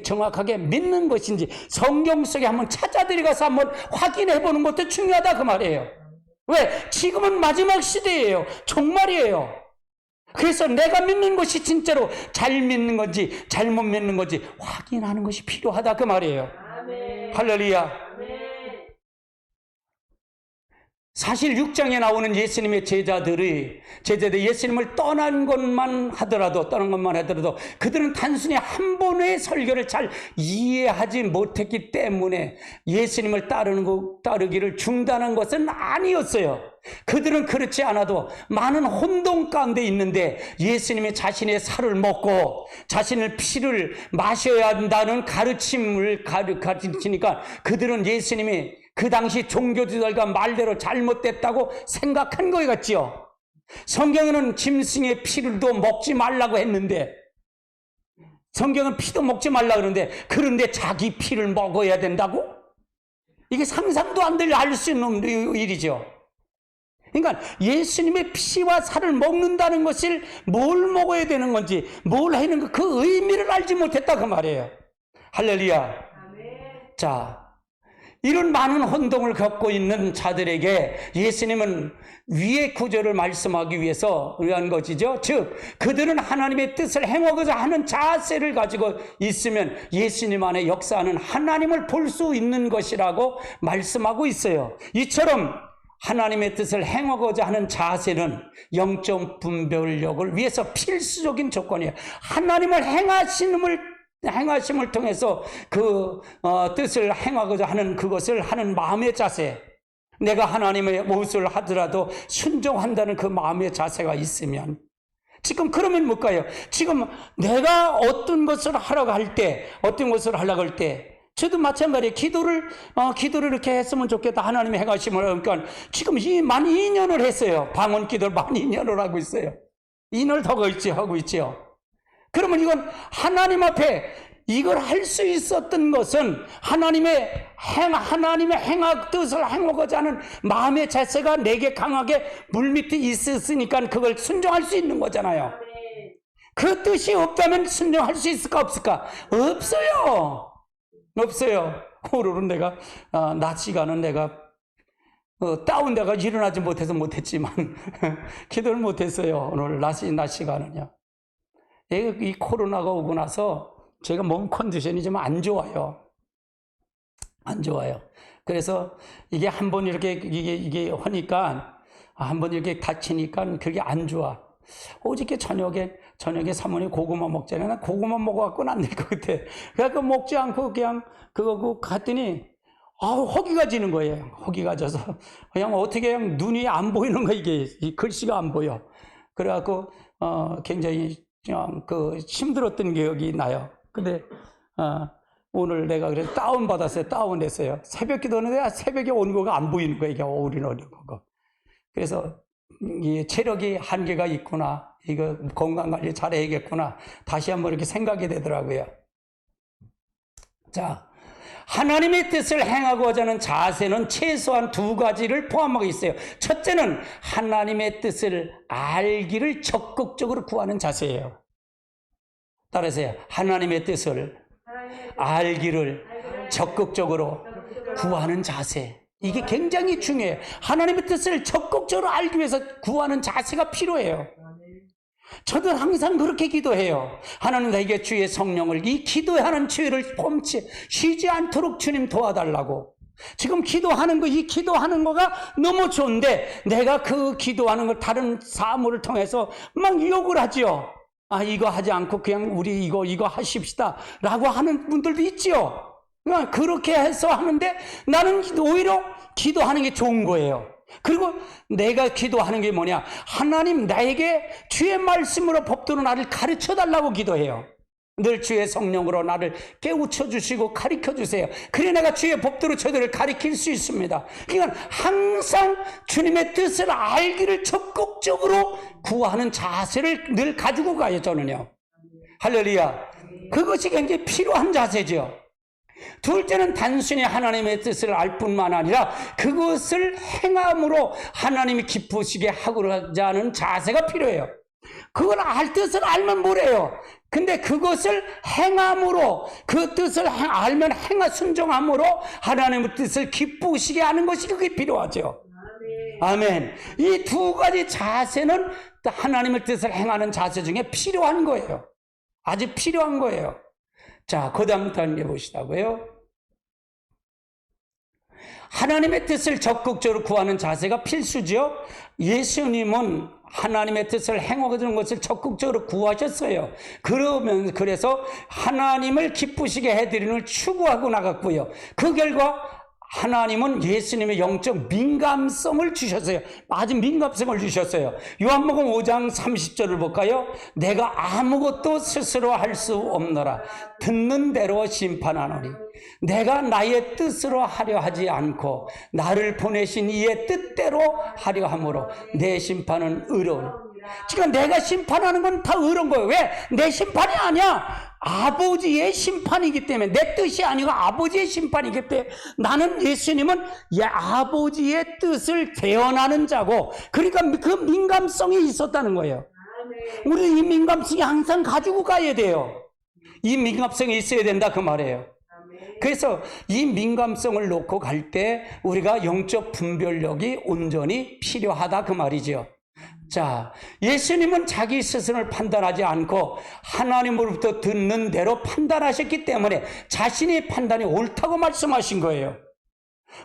정확하게 믿는 것인지 성경 속에 한번 찾아들어가서 한번 확인해 보는 것도 중요하다 그 말이에요. 왜? 지금은 마지막 시대예요. 종말이에요. 그래서 내가 믿는 것이 진짜로 잘 믿는 건지 잘못 믿는 건지 확인하는 것이 필요하다 그 말이에요. 아멘. 할렐루야. 사실 6장에 나오는 예수님의 제자들이 예수님을 떠난 것만 하더라도 그들은 단순히 한 번의 설교를 잘 이해하지 못했기 때문에 예수님을 따르기를 중단한 것은 아니었어요. 그들은 그렇지 않아도 많은 혼돈 가운데 있는데 예수님이 자신의 살을 먹고 자신의 피를 마셔야 한다는 가르침을 가르치니까 그들은 예수님이 그 당시 종교지들과 말대로 잘못됐다고 생각한 것 같지요. 성경에는 짐승의 피를도 먹지 말라고 했는데 성경은 피도 먹지 말라고 그러는데 그런데 자기 피를 먹어야 된다고? 이게 상상도 안 될 알 수 있는 일이죠. 그러니까 예수님의 피와 살을 먹는다는 것을 뭘 먹어야 되는 건지 뭘 하는 그 의미를 알지 못했다 그 말이에요. 할렐루야. 자, 이런 많은 혼동을 겪고 있는 자들에게 예수님은 위의 구절을 말씀하기 위해서 의한 것이죠. 즉 그들은 하나님의 뜻을 행하고자 하는 자세를 가지고 있으면 예수님 안에 역사하는 하나님을 볼 수 있는 것이라고 말씀하고 있어요. 이처럼 하나님의 뜻을 행하고자 하는 자세는 영적 분별력을 위해서 필수적인 조건이에요. 하나님을 행하심을 통해서 그 뜻을 행하고자 하는 그것을 하는 마음의 자세, 내가 하나님의 무엇을 하더라도 순종한다는 그 마음의 자세가 있으면 지금 그러면 뭘까요? 지금 내가 어떤 것을 하려고 할 때 저도 마찬가지예요. 기도를 이렇게 했으면 좋겠다. 하나님의 행하심을 그러니까 지금 만 2년을 했어요. 방언 기도를 만 2년을 하고 있어요. 2년을 더 하고 있죠. 그러면 이건 하나님 앞에 이걸 할 수 있었던 것은 하나님의 뜻을 행하고자 하는 마음의 자세가 내게 강하게 물밑에 있었으니까 그걸 순종할 수 있는 거잖아요. 그 뜻이 없다면 순종할 수 있을까 없을까? 없어요. 오늘은 내가 낮 시간은 내가 다운돼가 일어나지 못했지만 기도를 못했어요. 오늘 낮 시간은요. 이 코로나가 오고 나서 제가 몸 컨디션이 좀 안 좋아요. 그래서 이게 한번 이게 하니까 한번 이렇게 다치니까 그게 안 좋아. 어저께 저녁에 사모님 고구마 먹잖아요. 난 고구마 먹어갖고는 안 될 것 같아. 그래서 먹지 않고 그냥 그거 갔더니 허기가 지는 거예요. 허기가 져서 그냥 어떻게 그냥 눈이 안 보이는 거 이게 글씨가 안 보여. 그래갖고 굉장히 힘들었던 기억이 나요. 근데 오늘 내가 그래서 다운됐어요. 새벽 기도하는데 새벽에 오는 거가 안 보이는 거예요. 이게 오는 거. 그래서 이 체력이 한계가 있구나. 이거 건강 관리 잘해야겠구나. 다시 한번 이렇게 생각이 되더라고요. 자, 하나님의 뜻을 행하고자 하는 자세는 최소한 두 가지를 포함하고 있어요. 첫째는 하나님의 뜻을 알기를 적극적으로 구하는 자세예요. 따라서요. 하나님의 뜻을 알기를 적극적으로 구하는 자세. 이게 굉장히 중요해요. 하나님의 뜻을 적극적으로 알기 위해서 구하는 자세가 필요해요. 저도 항상 그렇게 기도해요. 하나님 나에게 주의 성령을 이 기도하는 주의를 쉬지 않도록 주님 도와달라고. 지금 기도하는 거, 이 기도하는 거가 너무 좋은데 내가 그 기도하는 걸 다른 사물을 통해서 막 욕을 하지요. 아, 이거 하지 않고 그냥 우리 이거 하십시다 라고 하는 분들도 있지요. 그렇게 해서 하는데 나는 오히려 기도하는 게 좋은 거예요. 그리고 내가 기도하는 게 뭐냐? 하나님 나에게 주의 말씀으로 법도로 나를 가르쳐 달라고 기도해요. 늘 주의 성령으로 나를 깨우쳐 주시고 가르쳐 주세요. 그래 내가 주의 법도로 저들을 가르칠 수 있습니다. 그러니까 항상 주님의 뜻을 알기를 적극적으로 구하는 자세를 늘 가지고 가요, 저는요. 할렐루야. 그것이 굉장히 필요한 자세죠. 둘째는 단순히 하나님의 뜻을 알 뿐만 아니라 그것을 행함으로 하나님이 기쁘시게 하고자 하는 자세가 필요해요. 그걸 뜻을 알면 뭐래요? 근데 그것을 행함으로, 그 뜻을 알면 순종함으로 하나님의 뜻을 기쁘시게 하는 것이 그게 필요하죠. 아멘. 이 두 가지 자세는 하나님의 뜻을 행하는 자세 중에 필요한 거예요. 아주 필요한 거예요. 자, 그 다음 단계 보시라고요. 하나님의 뜻을 적극적으로 구하는 자세가 필수죠. 예수님은 하나님의 뜻을 행하는 것을 적극적으로 구하셨어요. 그래서 하나님을 기쁘시게 해드리는 추구하고 나갔고요. 그 결과 하나님은 예수님의 영적 민감성을 주셨어요. 아주 민감성을 주셨어요. 요한복음 5장 30절을 볼까요? 내가 아무것도 스스로 할 수 없노라. 듣는 대로 심판하노니 내가 나의 뜻으로 하려 하지 않고 나를 보내신 이의 뜻대로 하려 함으로 내 심판은 의로우니. 지금 내가 심판하는 건 다 의로운 거예요. 왜? 내 심판이 아니야. 아버지의 심판이기 때문에, 내 뜻이 아니고 아버지의 심판이기 때문에 나는, 예수님은 아버지의 뜻을 대언하는 자고, 그러니까 그 민감성이 있었다는 거예요. 우리 이 민감성이 항상 가지고 가야 돼요. 이 민감성이 있어야 된다 그 말이에요. 그래서 이 민감성을 놓고 갈 때 우리가 영적 분별력이 온전히 필요하다 그 말이죠. 자, 예수님은 자기 스스로를 판단하지 않고 하나님으로부터 듣는 대로 판단하셨기 때문에 자신의 판단이 옳다고 말씀하신 거예요.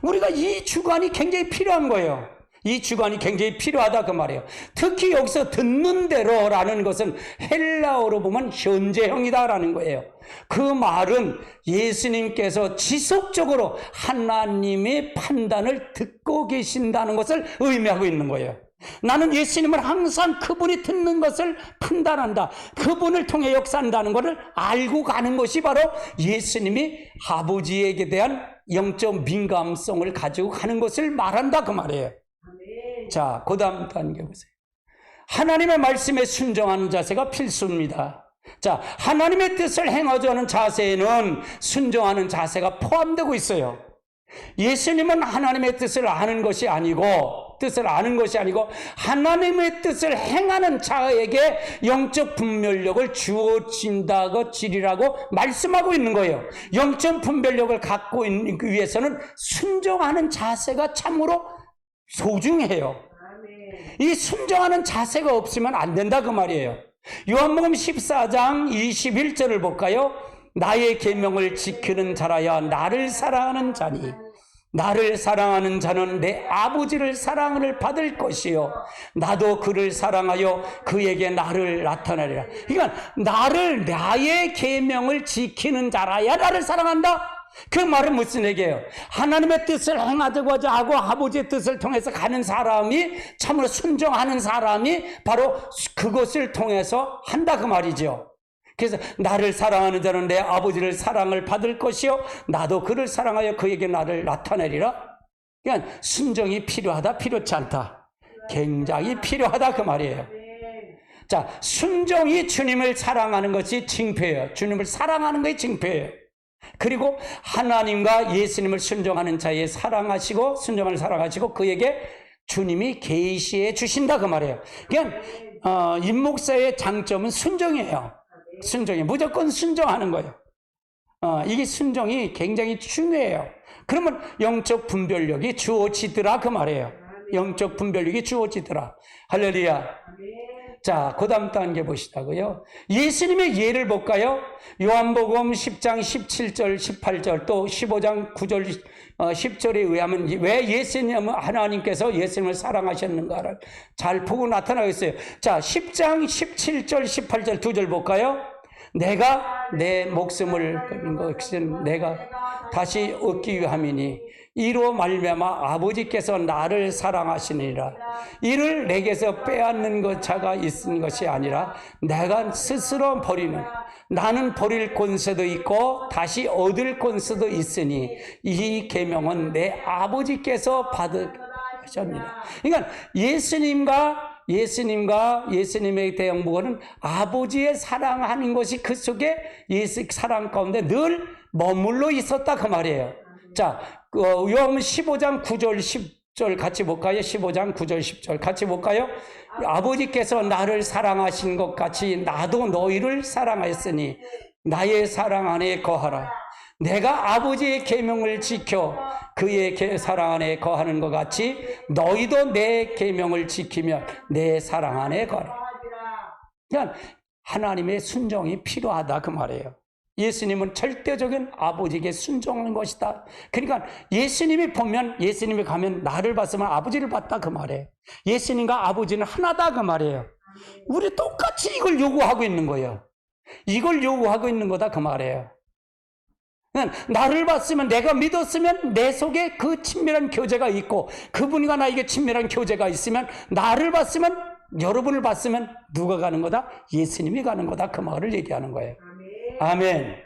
우리가 이 주관이 굉장히 필요한 거예요. 이 주관이 굉장히 필요하다 그 말이에요. 특히 여기서 듣는 대로라는 것은 헬라어로 보면 현재형이다라는 거예요. 그 말은 예수님께서 지속적으로 하나님의 판단을 듣고 계신다는 것을 의미하고 있는 거예요. 나는 예수님을 항상 그분이 듣는 것을 판단한다, 그분을 통해 역사한다는 것을 알고 가는 것이 바로 예수님이 아버지에게 대한 영적 민감성을 가지고 가는 것을 말한다 그 말이에요. 자, 그 다음 단계 보세요. 하나님의 말씀에 순종하는 자세가 필수입니다. 자, 하나님의 뜻을 행하자 하는 자세에는 순종하는 자세가 포함되고 있어요. 예수님은 하나님의 뜻을 아는 것이 아니고 하나님의 뜻을 행하는 자에게 영적 분별력을 주어진다고 지리라고 말씀하고 있는 거예요. 영적 분별력을 갖고 있기 위해서는 순종하는 자세가 참으로 소중해요. 이 순종하는 자세가 없으면 안 된다 그 말이에요. 요한복음 14장 21절을 볼까요? 나의 계명을 지키는 자라야 나를 사랑하는 자니 나를 사랑하는 자는 내 아버지를 사랑을 받을 것이요 나도 그를 사랑하여 그에게 나를 나타내리라. 그러니까 나의 계명을 지키는 자라야 나를 사랑한다. 그 말은 무슨 얘기예요? 하나님의 뜻을 행하자고 하고 아버지의 뜻을 통해서 가는 사람이, 참으로 순종하는 사람이 바로 그것을 통해서 한다 그 말이죠. 그래서 나를 사랑하는 자는 내 아버지를 사랑을 받을 것이요 나도 그를 사랑하여 그에게 나를 나타내리라. 그러니까 순종이 필요하다, 필요치 않다? 굉장히 필요하다 그 말이에요. 자, 순종이 주님을 사랑하는 것이 징표예요. 주님을 사랑하는 것이 징표예요. 그리고 하나님과 예수님을 순종하는 자에 순종을 사랑하시고 그에게 주님이 계시해 주신다 그 말이에요. 그러니까 임목사의 장점은 순종이에요. 순종이 무조건 순종하는 거예요. 이게 순종이 굉장히 중요해요. 그러면 영적 분별력이 주어지더라 그 말이에요. 영적 분별력이 주어지더라. 할렐루야. 자, 그 다음 단계 보시자고요. 예수님의 예를 볼까요? 요한복음 10장 17절, 18절, 또 15장 9절, 10절에 의하면 왜 예수님은 하나님께서 예수님을 사랑하셨는가를 잘 보고 나타나고 있어요. 자, 10장 17절, 18절 두 절 볼까요? 내가 내 목숨을 끊은 것은 내가 다시 얻기 위함이니 이로 말미암아 아버지께서 나를 사랑하시니라. 이를 내게서 빼앗는 것 자가 있은 것이 아니라 내가 스스로 버리는, 나는 버릴 권세도 있고 다시 얻을 권세도 있으니 이 계명은 내 아버지께서 받으셨느니라. 그러니까 예수님의 대형부고는 아버지의 사랑하는 것이 그 속에 예수 사랑 가운데 늘 머물러 있었다 그 말이에요. 자, 요한복음 15장 9절 10절 같이 볼까요? 15장 9절 10절 같이 볼까요? 아버지께서 나를 사랑하신 것 같이 나도 너희를 사랑하였으니 나의 사랑 안에 거하라. 내가 아버지의 계명을 지켜 그의 사랑 안에 거하는 것 같이 너희도 내 계명을 지키며 내 사랑 안에 거하라. 그러니까 하나님의 순종이 필요하다 그 말이에요. 예수님은 절대적인 아버지에게 순종하는 것이다. 그러니까 예수님이 가면 나를 봤으면 아버지를 봤다 그 말이에요. 예수님과 아버지는 하나다 그 말이에요. 우리 똑같이 이걸 요구하고 있는 거예요. 이걸 요구하고 있는 거다 그 말이에요. 나를 봤으면, 내가 믿었으면 내 속에 그 친밀한 교제가 있고 그분과 나에게 친밀한 교제가 있으면, 나를 봤으면, 여러분을 봤으면 누가 가는 거다? 예수님이 가는 거다 그 말을 얘기하는 거예요. 아멘.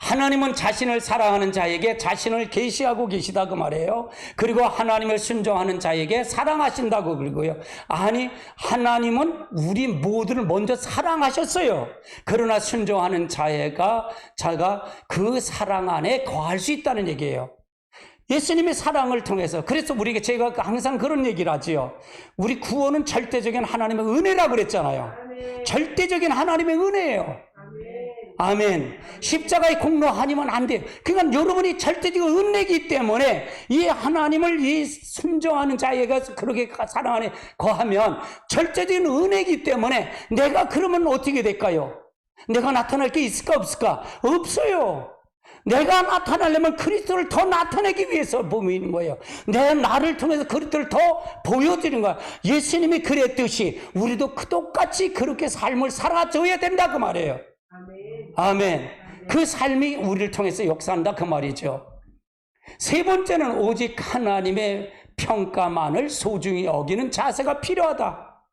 하나님은 자신을 사랑하는 자에게 자신을 계시하고 계시다 그 말이에요. 그리고 하나님을 순종하는 자에게 사랑하신다고 그러고요. 아니, 하나님은 우리 모두를 먼저 사랑하셨어요. 그러나 순종하는 자가 그 사랑 안에 거할 수 있다는 얘기예요. 예수님의 사랑을 통해서. 그래서 우리에게 제가 항상 그런 얘기를 하지요. 우리 구원은 절대적인 하나님의 은혜라고 그랬잖아요. 절대적인 하나님의 은혜예요. 아멘. 십자가의 공로 아니면 안 돼요. 그러니까 여러분이 절대적인 은혜이기 때문에 이 하나님을 이 순종하는 자에게 그렇게 사랑 안에 거하면 절대적인 은혜이기 때문에 내가 그러면 어떻게 될까요? 내가 나타날 게 있을까 없을까? 없어요. 내가 나타나려면 그리스도를 더 나타내기 위해서 보이는 거예요. 나를 통해서 그리스도를 더 보여드리는 거야. 예수님이 그랬듯이 우리도 똑같이 그렇게 삶을 살아줘야 된다 그 말이에요. 아멘. 그 삶이 우리를 통해서 역사한다 그 말이죠. 세 번째는 오직 하나님의 평가만을 소중히 여기는 자세가 필요하다.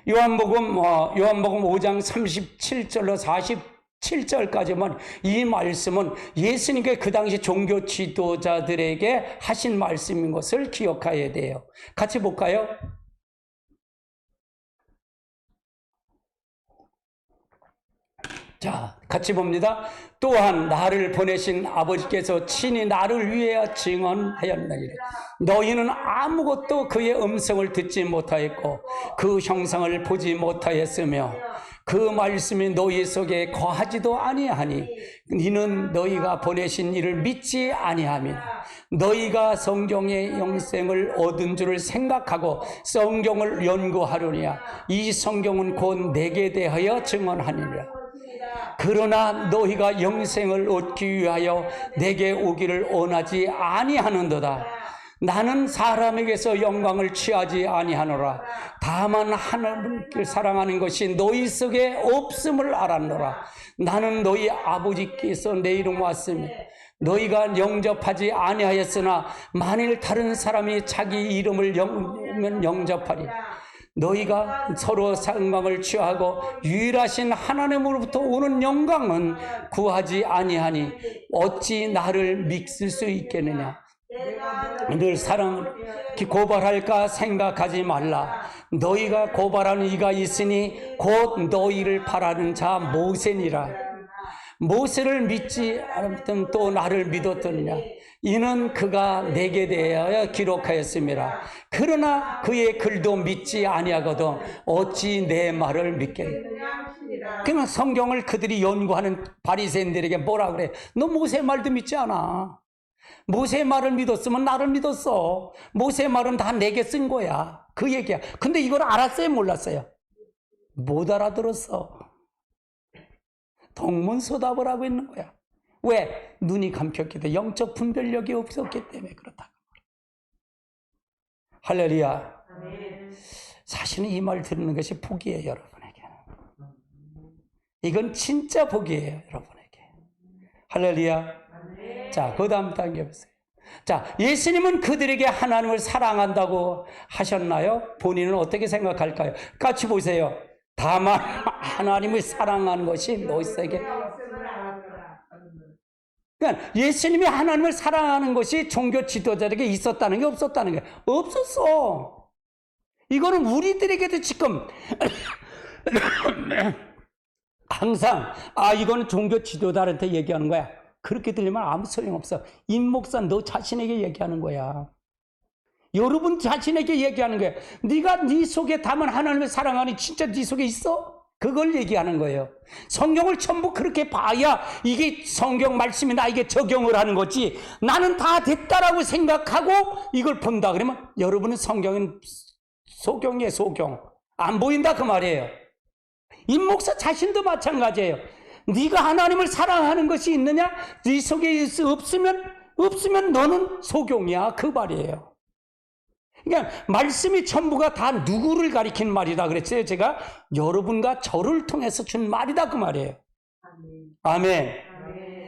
요한복음 5장 37절로 47절까지만 이 말씀은 예수님께 그 당시 종교 지도자들에게 하신 말씀인 것을 기억해야 돼요. 같이 볼까요? 자, 같이 봅니다. 또한 나를 보내신 아버지께서 친히 나를 위하여 증언하였느니라. 너희는 아무것도 그의 음성을 듣지 못하였고 그 형상을 보지 못하였으며 그 말씀이 너희 속에 거하지도 아니하니 이는 너희가 보내신 이를 믿지 아니함이라. 너희가 성경의 영생을 얻은 줄을 생각하고 성경을 연구하려니와 이 성경은 곧 내게 대하여 증언하니라. 그러나 너희가 영생을 얻기 위하여 내게 오기를 원하지 아니하는도다. 나는 사람에게서 영광을 취하지 아니하노라. 다만 하나님을 사랑하는 것이 너희 속에 없음을 알았노라. 나는 너희 아버지께서 내 이름 왔으며 너희가 영접하지 아니하였으나 만일 다른 사람이 자기 이름을 영접하리. 너희가 서로 영광을 취하고 유일하신 하나님으로부터 오는 영광은 구하지 아니하니 어찌 나를 믿을 수 있겠느냐. 늘 사랑을 고발할까 생각하지 말라. 너희가 고발하는 이가 있으니 곧 너희를 바라는 자 모세니라. 모세를 믿지 않았던 또 나를 믿었더냐. 이는 그가 내게 대하여 기록하였음이라. 그러나 그의 글도 믿지 아니하거든 어찌 내 말을 믿겠느냐. 그러면 성경을 그들이 연구하는 바리새인들에게 뭐라 그래? 너 모세 말도 믿지 않아. 모세의 말을 믿었으면 나를 믿었어. 모세의 말은 다 내게 쓴 거야. 그 얘기야. 근데 이걸 알았어요, 몰랐어요? 못 알아들었어. 동문서답을 하고 있는 거야. 왜? 눈이 감겼기 때문에, 영적 분별력이 없었기 때문에 그렇다. 할렐루야. 사실은 이 말 듣는 것이 복이에요, 여러분에게. 이건 진짜 복이에요, 여러분에게. 할렐루야. 자, 그 다음 단계 보세요. 자, 예수님은 그들에게 하나님을 사랑한다고 하셨나요? 본인은 어떻게 생각할까요? 같이 보세요. 다만 하나님을 사랑하는 것이 너희에게. 그러니까 예수님이 하나님을 사랑하는 것이 종교 지도자에게 있었다는 게 없었다는 게 없었어. 이거는 우리들에게도 지금 항상 이거는 종교 지도자한테 얘기하는 거야. 그렇게 들리면 아무 소용없어. 임 목사 너 자신에게 얘기하는 거야. 여러분 자신에게 얘기하는 거야. 네가 네 속에 담은 하나님을 사랑하니 진짜 네 속에 있어? 그걸 얘기하는 거예요. 성경을 전부 그렇게 봐야 이게 성경 말씀이 나에게 적용을 하는 거지. 나는 다 됐다라고 생각하고 이걸 본다 그러면 여러분은 성경은 소경이에요, 소경. 안 보인다 그 말이에요. 임 목사 자신도 마찬가지예요. 네가 하나님을 사랑하는 것이 있느냐? 네 속에 없으면 너는 소경이야. 그 말이에요. 그러니까 말씀이 전부가 다 누구를 가리킨 말이다 그랬어요. 제가 여러분과 저를 통해서 준 말이다 그 말이에요. 아멘.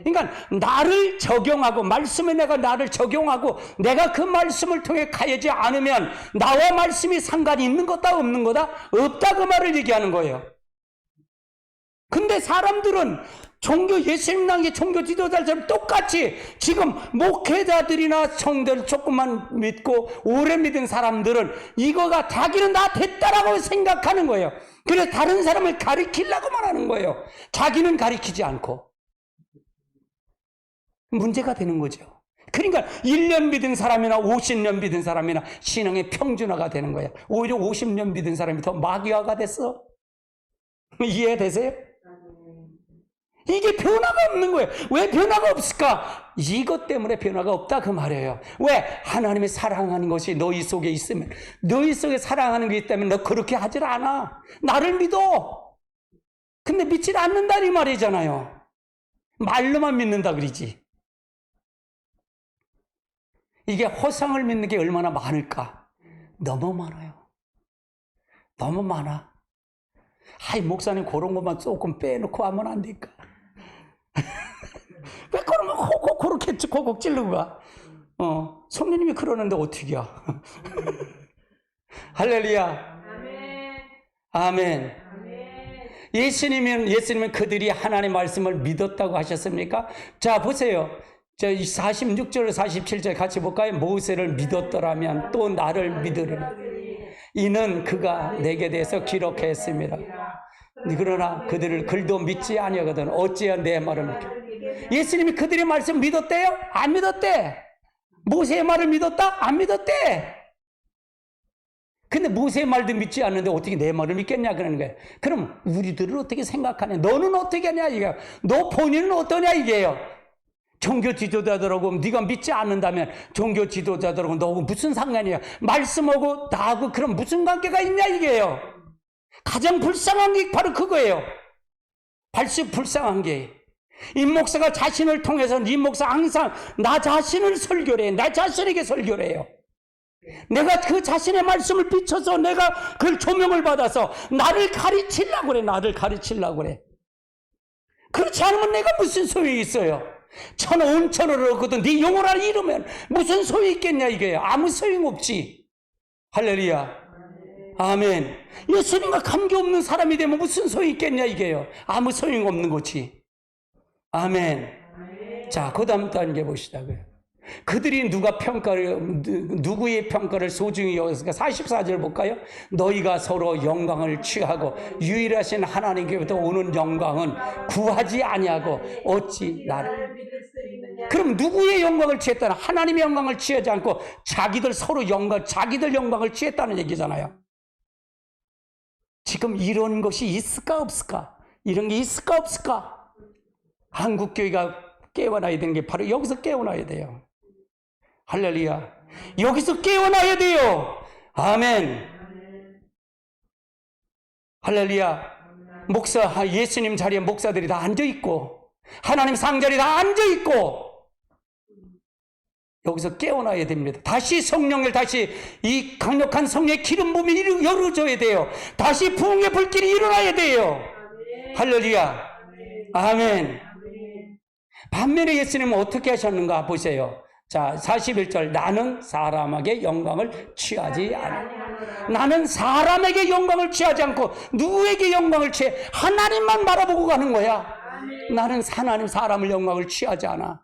그러니까 나를 적용하고 말씀에 내가 나를 적용하고 내가 그 말씀을 통해 가야지 않으면 나와 말씀이 상관이 있는 거다 없는 거다? 없다 그 말을 얘기하는 거예요. 근데 사람들은 예수님 당의 종교 지도자들처럼 똑같이 지금 목회자들이나 성도를 조금만 믿고 오래 믿은 사람들은 이거가 자기는 다 됐다라고 생각하는 거예요. 그래서 다른 사람을 가리키려고만 하는 거예요. 자기는 가리키지 않고. 문제가 되는 거죠. 그러니까 1년 믿은 사람이나 50년 믿은 사람이나 신앙의 평준화가 되는 거예요. 오히려 50년 믿은 사람이 더 마귀화가 됐어. 이해되세요? 이게 변화가 없는 거예요. 왜 변화가 없을까? 이것 때문에 변화가 없다 그 말이에요. 왜? 하나님의 사랑하는 것이 너희 속에 있으면, 너희 속에 사랑하는 게 있다면 너 그렇게 하질 않아. 나를 믿어. 근데 믿질 않는다 이 말이잖아요. 말로만 믿는다 그러지. 이게 허상을 믿는 게 얼마나 많을까? 너무 많아요. 너무 많아. 목사님 그런 것만 조금 빼놓고 하면 안 될까? 왜 그러면 그렇게 고곡 찌르고 가? 성령님이 그러는데 어떻게야? 할렐루야. 아멘. 예수님은 그들이 하나님의 말씀을 믿었다고 하셨습니까? 자, 보세요. 자, 46절, 47절 같이 볼까요? 모세를 믿었더라면 또 나를 믿으리라. 이는 그가 내게 대해서 기록했습니다. 그러나 그들을 글도 믿지 아니하거든 어찌하여 내 말을 믿게. 예수님이 그들의 말씀 믿었대요? 안 믿었대. 모세의 말을 믿었다? 안 믿었대. 근데 모세의 말도 믿지 않는데 어떻게 내 말을 믿겠냐 그러는 거예요. 그럼 우리들은 어떻게 생각하냐? 너는 어떻게 하냐 이게. 너 본인은 어떠냐 이게요. 종교 지도자들하고 네가 믿지 않는다면 종교 지도자들하고 너하고 무슨 상관이야? 말씀하고 나하고 그럼 무슨 관계가 있냐 이게요. 가장 불쌍한 게 바로 그거예요. 불쌍한 게. 임 목사가 자신을 통해서 임 목사 항상 나 자신을 설교를 해. 나 자신에게 설교를 해요. 내가 그 자신의 말씀을 비춰서 내가 그 조명을 받아서 나를 가르치려고 그래. 나를 가르치려고 그래. 그렇지 않으면 내가 무슨 소용이 있어요. 천원천원을 얻거든 네 영혼을 잃으면 무슨 소용이 있겠냐 이게요. 아무 소용없지. 할렐루야. 아멘. 예수님과 관계없는 사람이 되면 무슨 소용이 있겠냐 이게요. 아무 소용없는 거지. 아멘. 자, 그 다음 단계 보시자고요. 그들이 누구의 평가를 소중히 여겼을까? 44절 볼까요? 너희가 서로 영광을 취하고 유일하신 하나님께부터 오는 영광은 구하지 아니하고 어찌 나를 믿을 수 있느냐? 그럼 누구의 영광을 취했다는? 하나님의 영광을 취하지 않고 자기들 영광을 취했다는 얘기잖아요. 지금 이런 것이 있을까 없을까? 이런 게 있을까 없을까? 한국교회가 깨어나야 되는 게 바로 여기서 깨어나야 돼요. 할렐루야. 여기서 깨어나야 돼요. 아멘. 할렐루야. 예수님 자리에 목사들이 다 앉아있고, 하나님 상자리 다 앉아있고, 여기서 깨어나야 됩니다. 다시 성령을 다시 이 강력한 성령의 기름 부음이 열어줘야 돼요. 다시 부흥의 불길이 일어나야 돼요. 할렐루야. 아멘. 반면에 예수님은 어떻게 하셨는가 보세요. 자, 41절. 나는 사람에게 영광을 취하지 않아. 나는 사람에게 영광을 취하지 않고 누구에게 영광을 취해? 하나님만 바라보고 가는 거야. 나는 사람을 영광을 취하지 않아.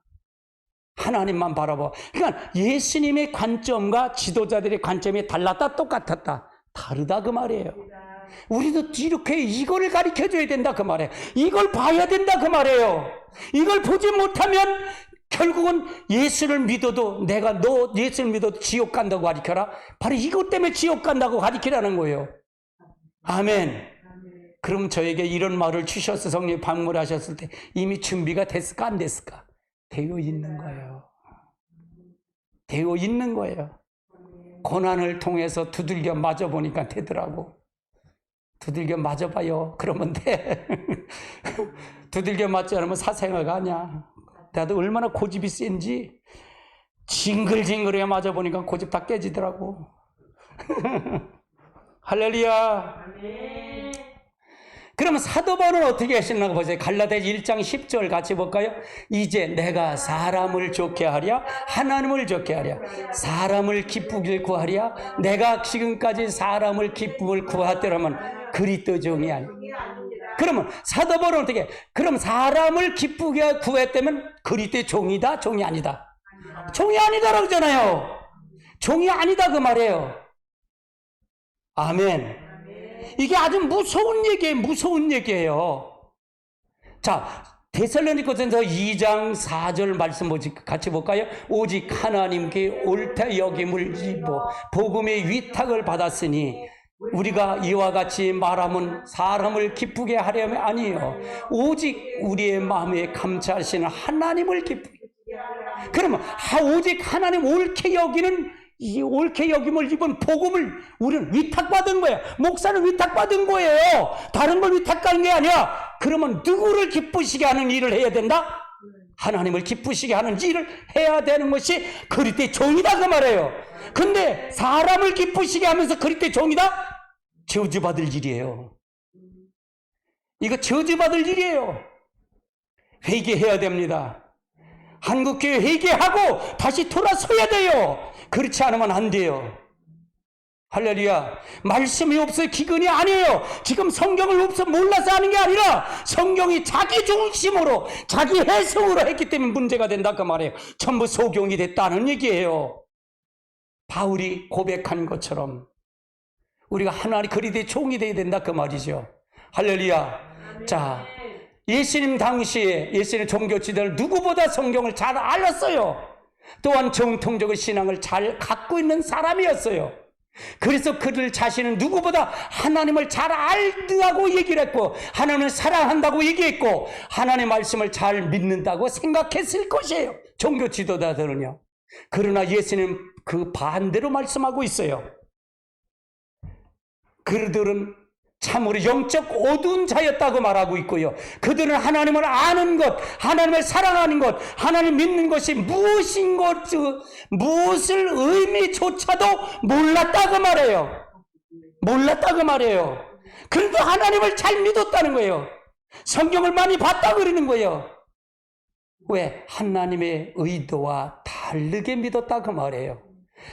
하나님만 바라봐. 그러니까 예수님의 관점과 지도자들의 관점이 달랐다, 똑같았다? 다르다 그 말이에요. 우리도 이렇게 이거를 가르쳐줘야 된다 그 말이에요. 이걸 봐야 된다 그 말이에요. 이걸 보지 못하면 결국은 예수를 믿어도 너 예수를 믿어도 지옥 간다고 가르쳐라. 바로 이것 때문에 지옥 간다고 가르치라는 거예요. 아멘. 그럼 저에게 이런 말을 주셔서 성령이 방문하셨을 때 이미 준비가 됐을까 안 됐을까? 되어 있는 거예요. 되어 있는 거예요. 고난을 통해서 두들겨 맞아보니까 되더라고. 두들겨 맞아봐요. 그러면 돼. 두들겨 맞지 않으면 사생아가 아니야. 나도 얼마나 고집이 센지 징글징글해 맞아보니까 고집 다 깨지더라고. 할렐루야. 그러면 사도 바울은 어떻게 하셨나 보세요. 갈라디아서 1장 10절 같이 볼까요? 이제 내가 사람을 좋게 하랴 하나님을 좋게 하랴 사람을 기쁘길 구하랴 내가 지금까지 사람을 기쁨을 구하더라면 그리스도 종이 아니야. 그러면 사도 바울은 어떻게? 그럼 사람을 기쁘게 구했다면 그리스도의 종이다, 종이 아니다? 종이 아니다라고 하잖아요. 종이 아니다 그 말이에요. 아멘. 이게 아주 무서운 얘기예요. 자, 데살로니가전서 2장 4절 말씀 같이 볼까요? 오직 하나님께 옳다 여김을 입어 복음의 위탁을 받았으니 우리가 이와 같이 말하면 사람을 기쁘게 하려면 아니에요. 오직 우리의 마음에 감찰하시는 하나님을 기쁘게. 그러면 오직 하나님 옳게 여기는 이 옳게 여김을 입은 복음을 우리는 위탁받은 거예요. 목사는 위탁받은 거예요. 다른 걸 위탁받은 게 아니야. 그러면 누구를 기쁘시게 하는 일을 해야 된다? 하나님을 기쁘시게 하는 일을 해야 되는 것이 그리스도의 종이다 그 말이에요. 근데 사람을 기쁘시게 하면서 그리스도의 종이다? 저주받을 일이에요. 이거 저주받을 일이에요. 회개해야 됩니다. 한국교회 회개하고 다시 돌아서야 돼요. 그렇지 않으면 안 돼요. 할렐루야. 말씀이 없어 기근이 아니에요. 지금 성경을 몰라서 하는 게 아니라 성경이 자기 중심으로 자기 해석으로 했기 때문에 문제가 된다 그 말이에요. 전부 소경이 됐다는 얘기예요. 바울이 고백한 것처럼 우리가 하나님 그리스도의 종이 되어야 된다 그 말이죠. 할렐루야. 자, 예수님 당시에 예수님의 종교 지도를 누구보다 성경을 잘 알았어요. 또한 정통적인 신앙을 잘 갖고 있는 사람이었어요. 그래서 그들 자신은 누구보다 하나님을 잘 알다고 얘기를 했고 하나님을 사랑한다고 얘기했고 하나님의 말씀을 잘 믿는다고 생각했을 것이에요. 종교 지도자들은요. 그러나 예수님 그 반대로 말씀하고 있어요. 그들은 참으로 영적 어두운 자였다고 말하고 있고요. 그들은 하나님을 아는 것, 하나님을 사랑하는 것, 하나님을 믿는 것이 무엇인 것, 무엇을 의미조차도 몰랐다고 말해요. 몰랐다고 말해요. 그런데 하나님을 잘 믿었다는 거예요. 성경을 많이 봤다고 그러는 거예요. 왜? 하나님의 의도와 다르게 믿었다고 말해요.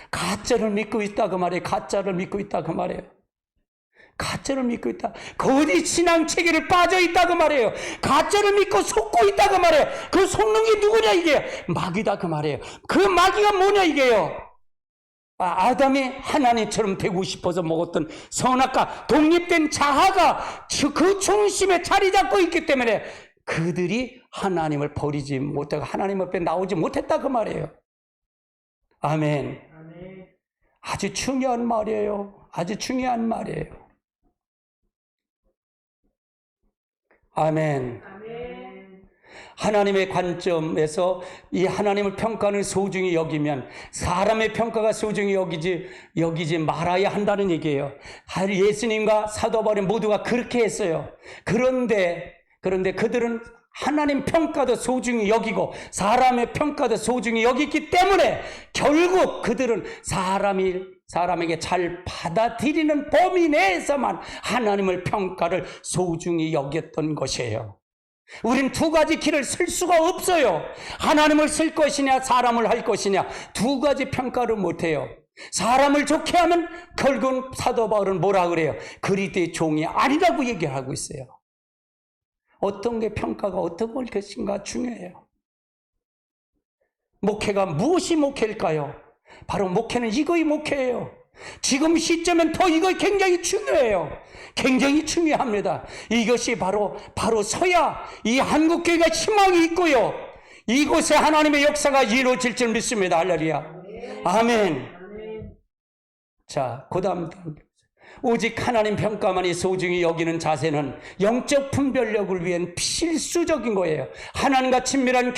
가짜를 믿고 있다고 말해요. 가짜를 믿고 있다고 말해요. 가짜를 믿고 있다. 거짓 신앙 체계를 빠져 있다고 말해요. 가짜를 믿고 속고 있다고 말해요. 그 속는 게 누구냐 이게? 마귀다 그 말이에요. 그 마귀가 뭐냐 이게요? 아담이 하나님처럼 되고 싶어서 먹었던 선악과 독립된 자아가 그 중심에 자리 잡고 있기 때문에 그들이 하나님을 버리지 못하고 하나님 앞에 나오지 못했다 그 말이에요. 아멘. 아주 중요한 말이에요. 아주 중요한 말이에요. 아멘. 하나님의 관점에서 이 하나님을 평가는 소중히 여기면 사람의 평가가 소중히 여기지 말아야 한다는 얘기예요. 예수님과 사도 바울 모두가 그렇게 했어요. 그런데 그들은 하나님 평가도 소중히 여기고 사람의 평가도 소중히 여기기 때문에 결국 그들은 사람에게 잘 받아들이는 범위 내에서만 하나님을 평가를 소중히 여겼던 것이에요. 우린 두 가지 길을 쓸 수가 없어요. 하나님을 쓸 것이냐 사람을 할 것이냐 두 가지 평가를 못해요. 사람을 좋게 하면 결국은 사도 바울은 뭐라 그래요? 그리스도의 종이 아니라고 얘기하고 있어요. 어떤 게 평가가 어떤 걸 것인가 중요해요. 목회가 무엇이 목회일까요? 바로 목회는 이거의 목회예요. 지금 시점은 더 이거 굉장히 중요해요. 굉장히 중요합니다. 이것이 바로 서야 이 한국교회가 희망이 있고요. 이곳에 하나님의 역사가 이루어질 줄 믿습니다. 할렐루야. 아멘. 자, 그 다음 오직 하나님 평가만이 소중히 여기는 자세는 영적 분별력을 위한 필수적인 거예요. 하나님과 친밀하게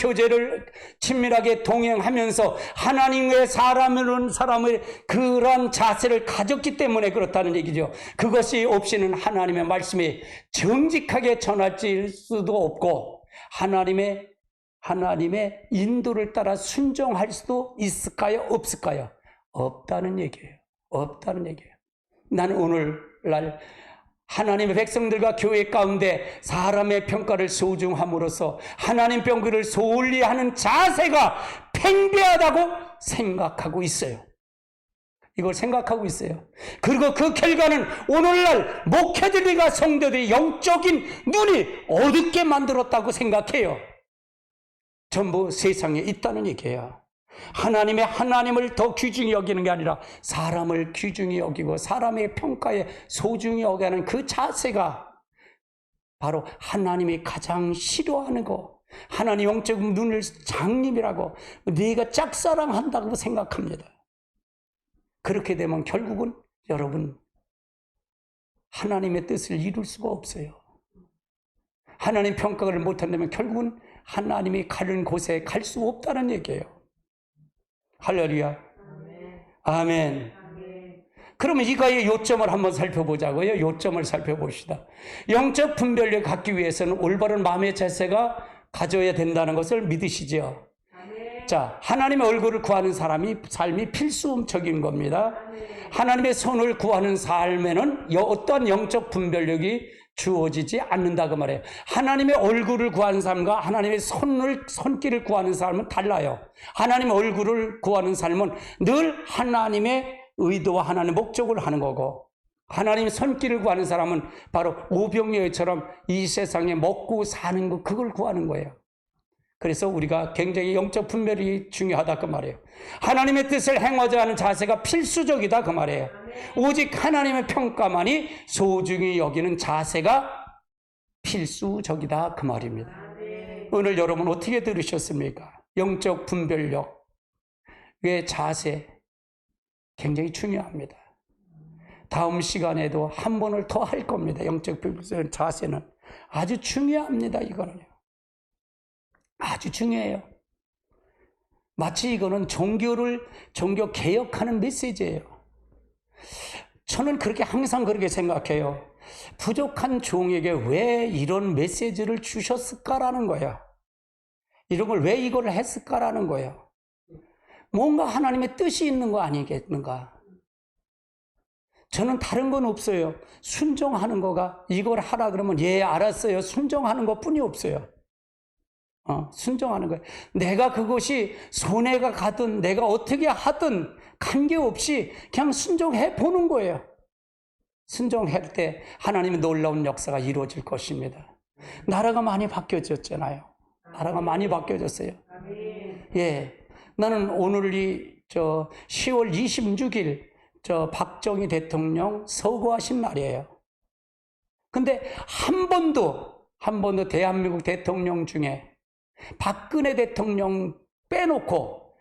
동행하면서 하나님의 사람의 그런 자세를 가졌기 때문에 그렇다는 얘기죠. 그것이 없이는 하나님의 말씀이 정직하게 전할 수도 없고 하나님의 인도를 따라 순종할 수도 있을까요? 없을까요? 없다는 얘기예요. 없다는 얘기예요. 나는 오늘날 하나님의 백성들과 교회 가운데 사람의 평가를 소중함으로써 하나님 평가를 소홀히 하는 자세가 팽배하다고 생각하고 있어요. 이걸 생각하고 있어요. 그리고 그 결과는 오늘날 목회들과 성도들의 영적인 눈이 어둡게 만들었다고 생각해요. 전부 세상에 있다는 얘기예요. 하나님을 더 귀중히 여기는 게 아니라 사람을 귀중히 여기고 사람의 평가에 소중히 여기는 그 자세가 바로 하나님이 가장 싫어하는 거, 하나님 영적 눈을 장님이라고 네가 짝사랑한다고 생각합니다. 그렇게 되면 결국은 여러분 하나님의 뜻을 이룰 수가 없어요. 하나님 평가를 못한다면 결국은 하나님이 가는 곳에 갈 수 없다는 얘기예요. 할렐루야. 아멘. 그러면 이거의 요점을 한번 살펴보자고요. 요점을 살펴봅시다. 영적 분별력을 갖기 위해서는 올바른 마음의 자세가 가져야 된다는 것을 믿으시죠. 자, 하나님의 얼굴을 구하는 삶이 필수적인 겁니다. 하나님의 손을 구하는 삶에는 어떤 영적 분별력이 주어지지 않는다 그 말이에요. 하나님의 얼굴을 구하는 삶과 하나님의 손길을 구하는 삶은 달라요. 하나님의 얼굴을 구하는 삶은 늘 하나님의 의도와 하나님의 목적을 하는 거고, 하나님의 손길을 구하는 사람은 바로 오병이어처럼 이 세상에 먹고 사는 거, 그걸 구하는 거예요. 그래서 우리가 굉장히 영적 분별이 중요하다 그 말이에요. 하나님의 뜻을 행하자 하는 자세가 필수적이다 그 말이에요. 오직 하나님의 평가만이 소중히 여기는 자세가 필수적이다 그 말입니다. 오늘 여러분 어떻게 들으셨습니까? 영적 분별력의 자세 굉장히 중요합니다. 다음 시간에도 한 번을 더 할 겁니다. 영적 분별력 자세는 아주 중요합니다. 이거는요. 아주 중요해요. 마치 이거는 종교 개혁하는 메시지예요. 저는 항상 그렇게 생각해요. 부족한 종에게 왜 이런 메시지를 주셨을까라는 거예요. 왜 이걸 했을까라는 거예요. 뭔가 하나님의 뜻이 있는 거 아니겠는가? 저는 다른 건 없어요. 순종하는 거가 이걸 하라 그러면 예 알았어요. 순종하는 것 뿐이 없어요. 순종하는 거예요. 내가 그것이 손해가 가든 내가 어떻게 하든 관계없이 그냥 순종해 보는 거예요. 순종할 때 하나님의 놀라운 역사가 이루어질 것입니다. 나라가 많이 바뀌어졌잖아요. 나라가 많이 바뀌어졌어요. 예, 나는 오늘이 10월 26일 박정희 대통령 서거하신 날이에요. 근데 한 번도 대한민국 대통령 중에 박근혜 대통령 빼놓고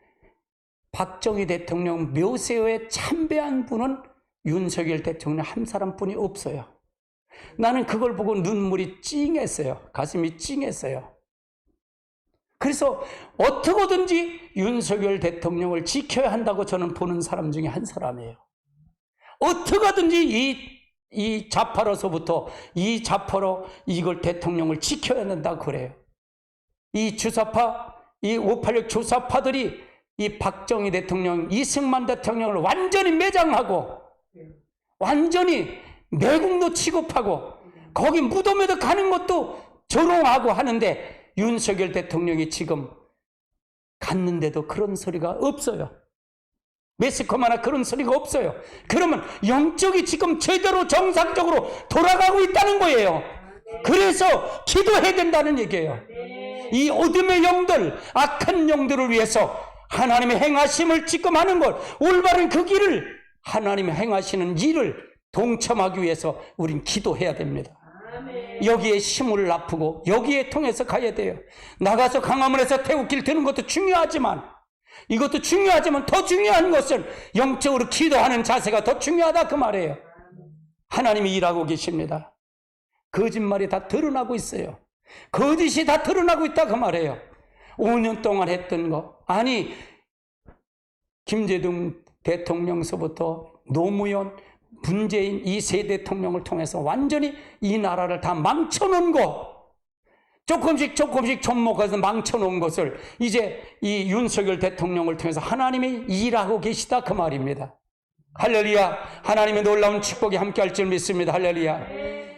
박정희 대통령 묘세에 참배한 분은 윤석열 대통령 한 사람뿐이 없어요. 나는 그걸 보고 눈물이 찡했어요. 가슴이 찡했어요. 그래서 어떻게든지 윤석열 대통령을 지켜야 한다고 저는 보는 사람 중에 한 사람이에요. 어떻게든지 이 좌파로서부터 이 좌파로 이걸 대통령을 지켜야 된다고 그래요. 이 주사파, 이 586 주사파들이 이 박정희 대통령, 이승만 대통령을 완전히 매장하고 완전히 매국노 취급하고 거기 무덤에도 가는 것도 조롱하고 하는데 윤석열 대통령이 지금 갔는데도 그런 소리가 없어요. 매스컴하나 그런 소리가 없어요. 그러면 영적이 지금 제대로 정상적으로 돌아가고 있다는 거예요. 그래서 기도해야 된다는 얘기예요. 이 어둠의 영들, 악한 영들을 위해서 하나님의 행하심을 지금 하는 것, 올바른 그 길을 하나님의 행하시는 일을 동참하기 위해서 우린 기도해야 됩니다. 여기에 힘을 납고 여기에 통해서 가야 돼요. 나가서 강화문에서 태극기를 드는 것도 중요하지만 이것도 중요하지만 더 중요한 것은 영적으로 기도하는 자세가 더 중요하다 그 말이에요. 하나님이 일하고 계십니다. 거짓말이 다 드러나고 있어요. 거짓이 다 드러나고 있다 그 말이에요. 5년 동안 했던 거, 아니 김대중 대통령서부터 노무현, 문재인 이 세 대통령을 통해서 완전히 이 나라를 다 망쳐놓은 거, 조금씩 접목해서 망쳐놓은 것을 이제 이 윤석열 대통령을 통해서 하나님이 일하고 계시다 그 말입니다. 할렐루야. 하나님의 놀라운 축복이 함께할 줄 믿습니다. 할렐루야.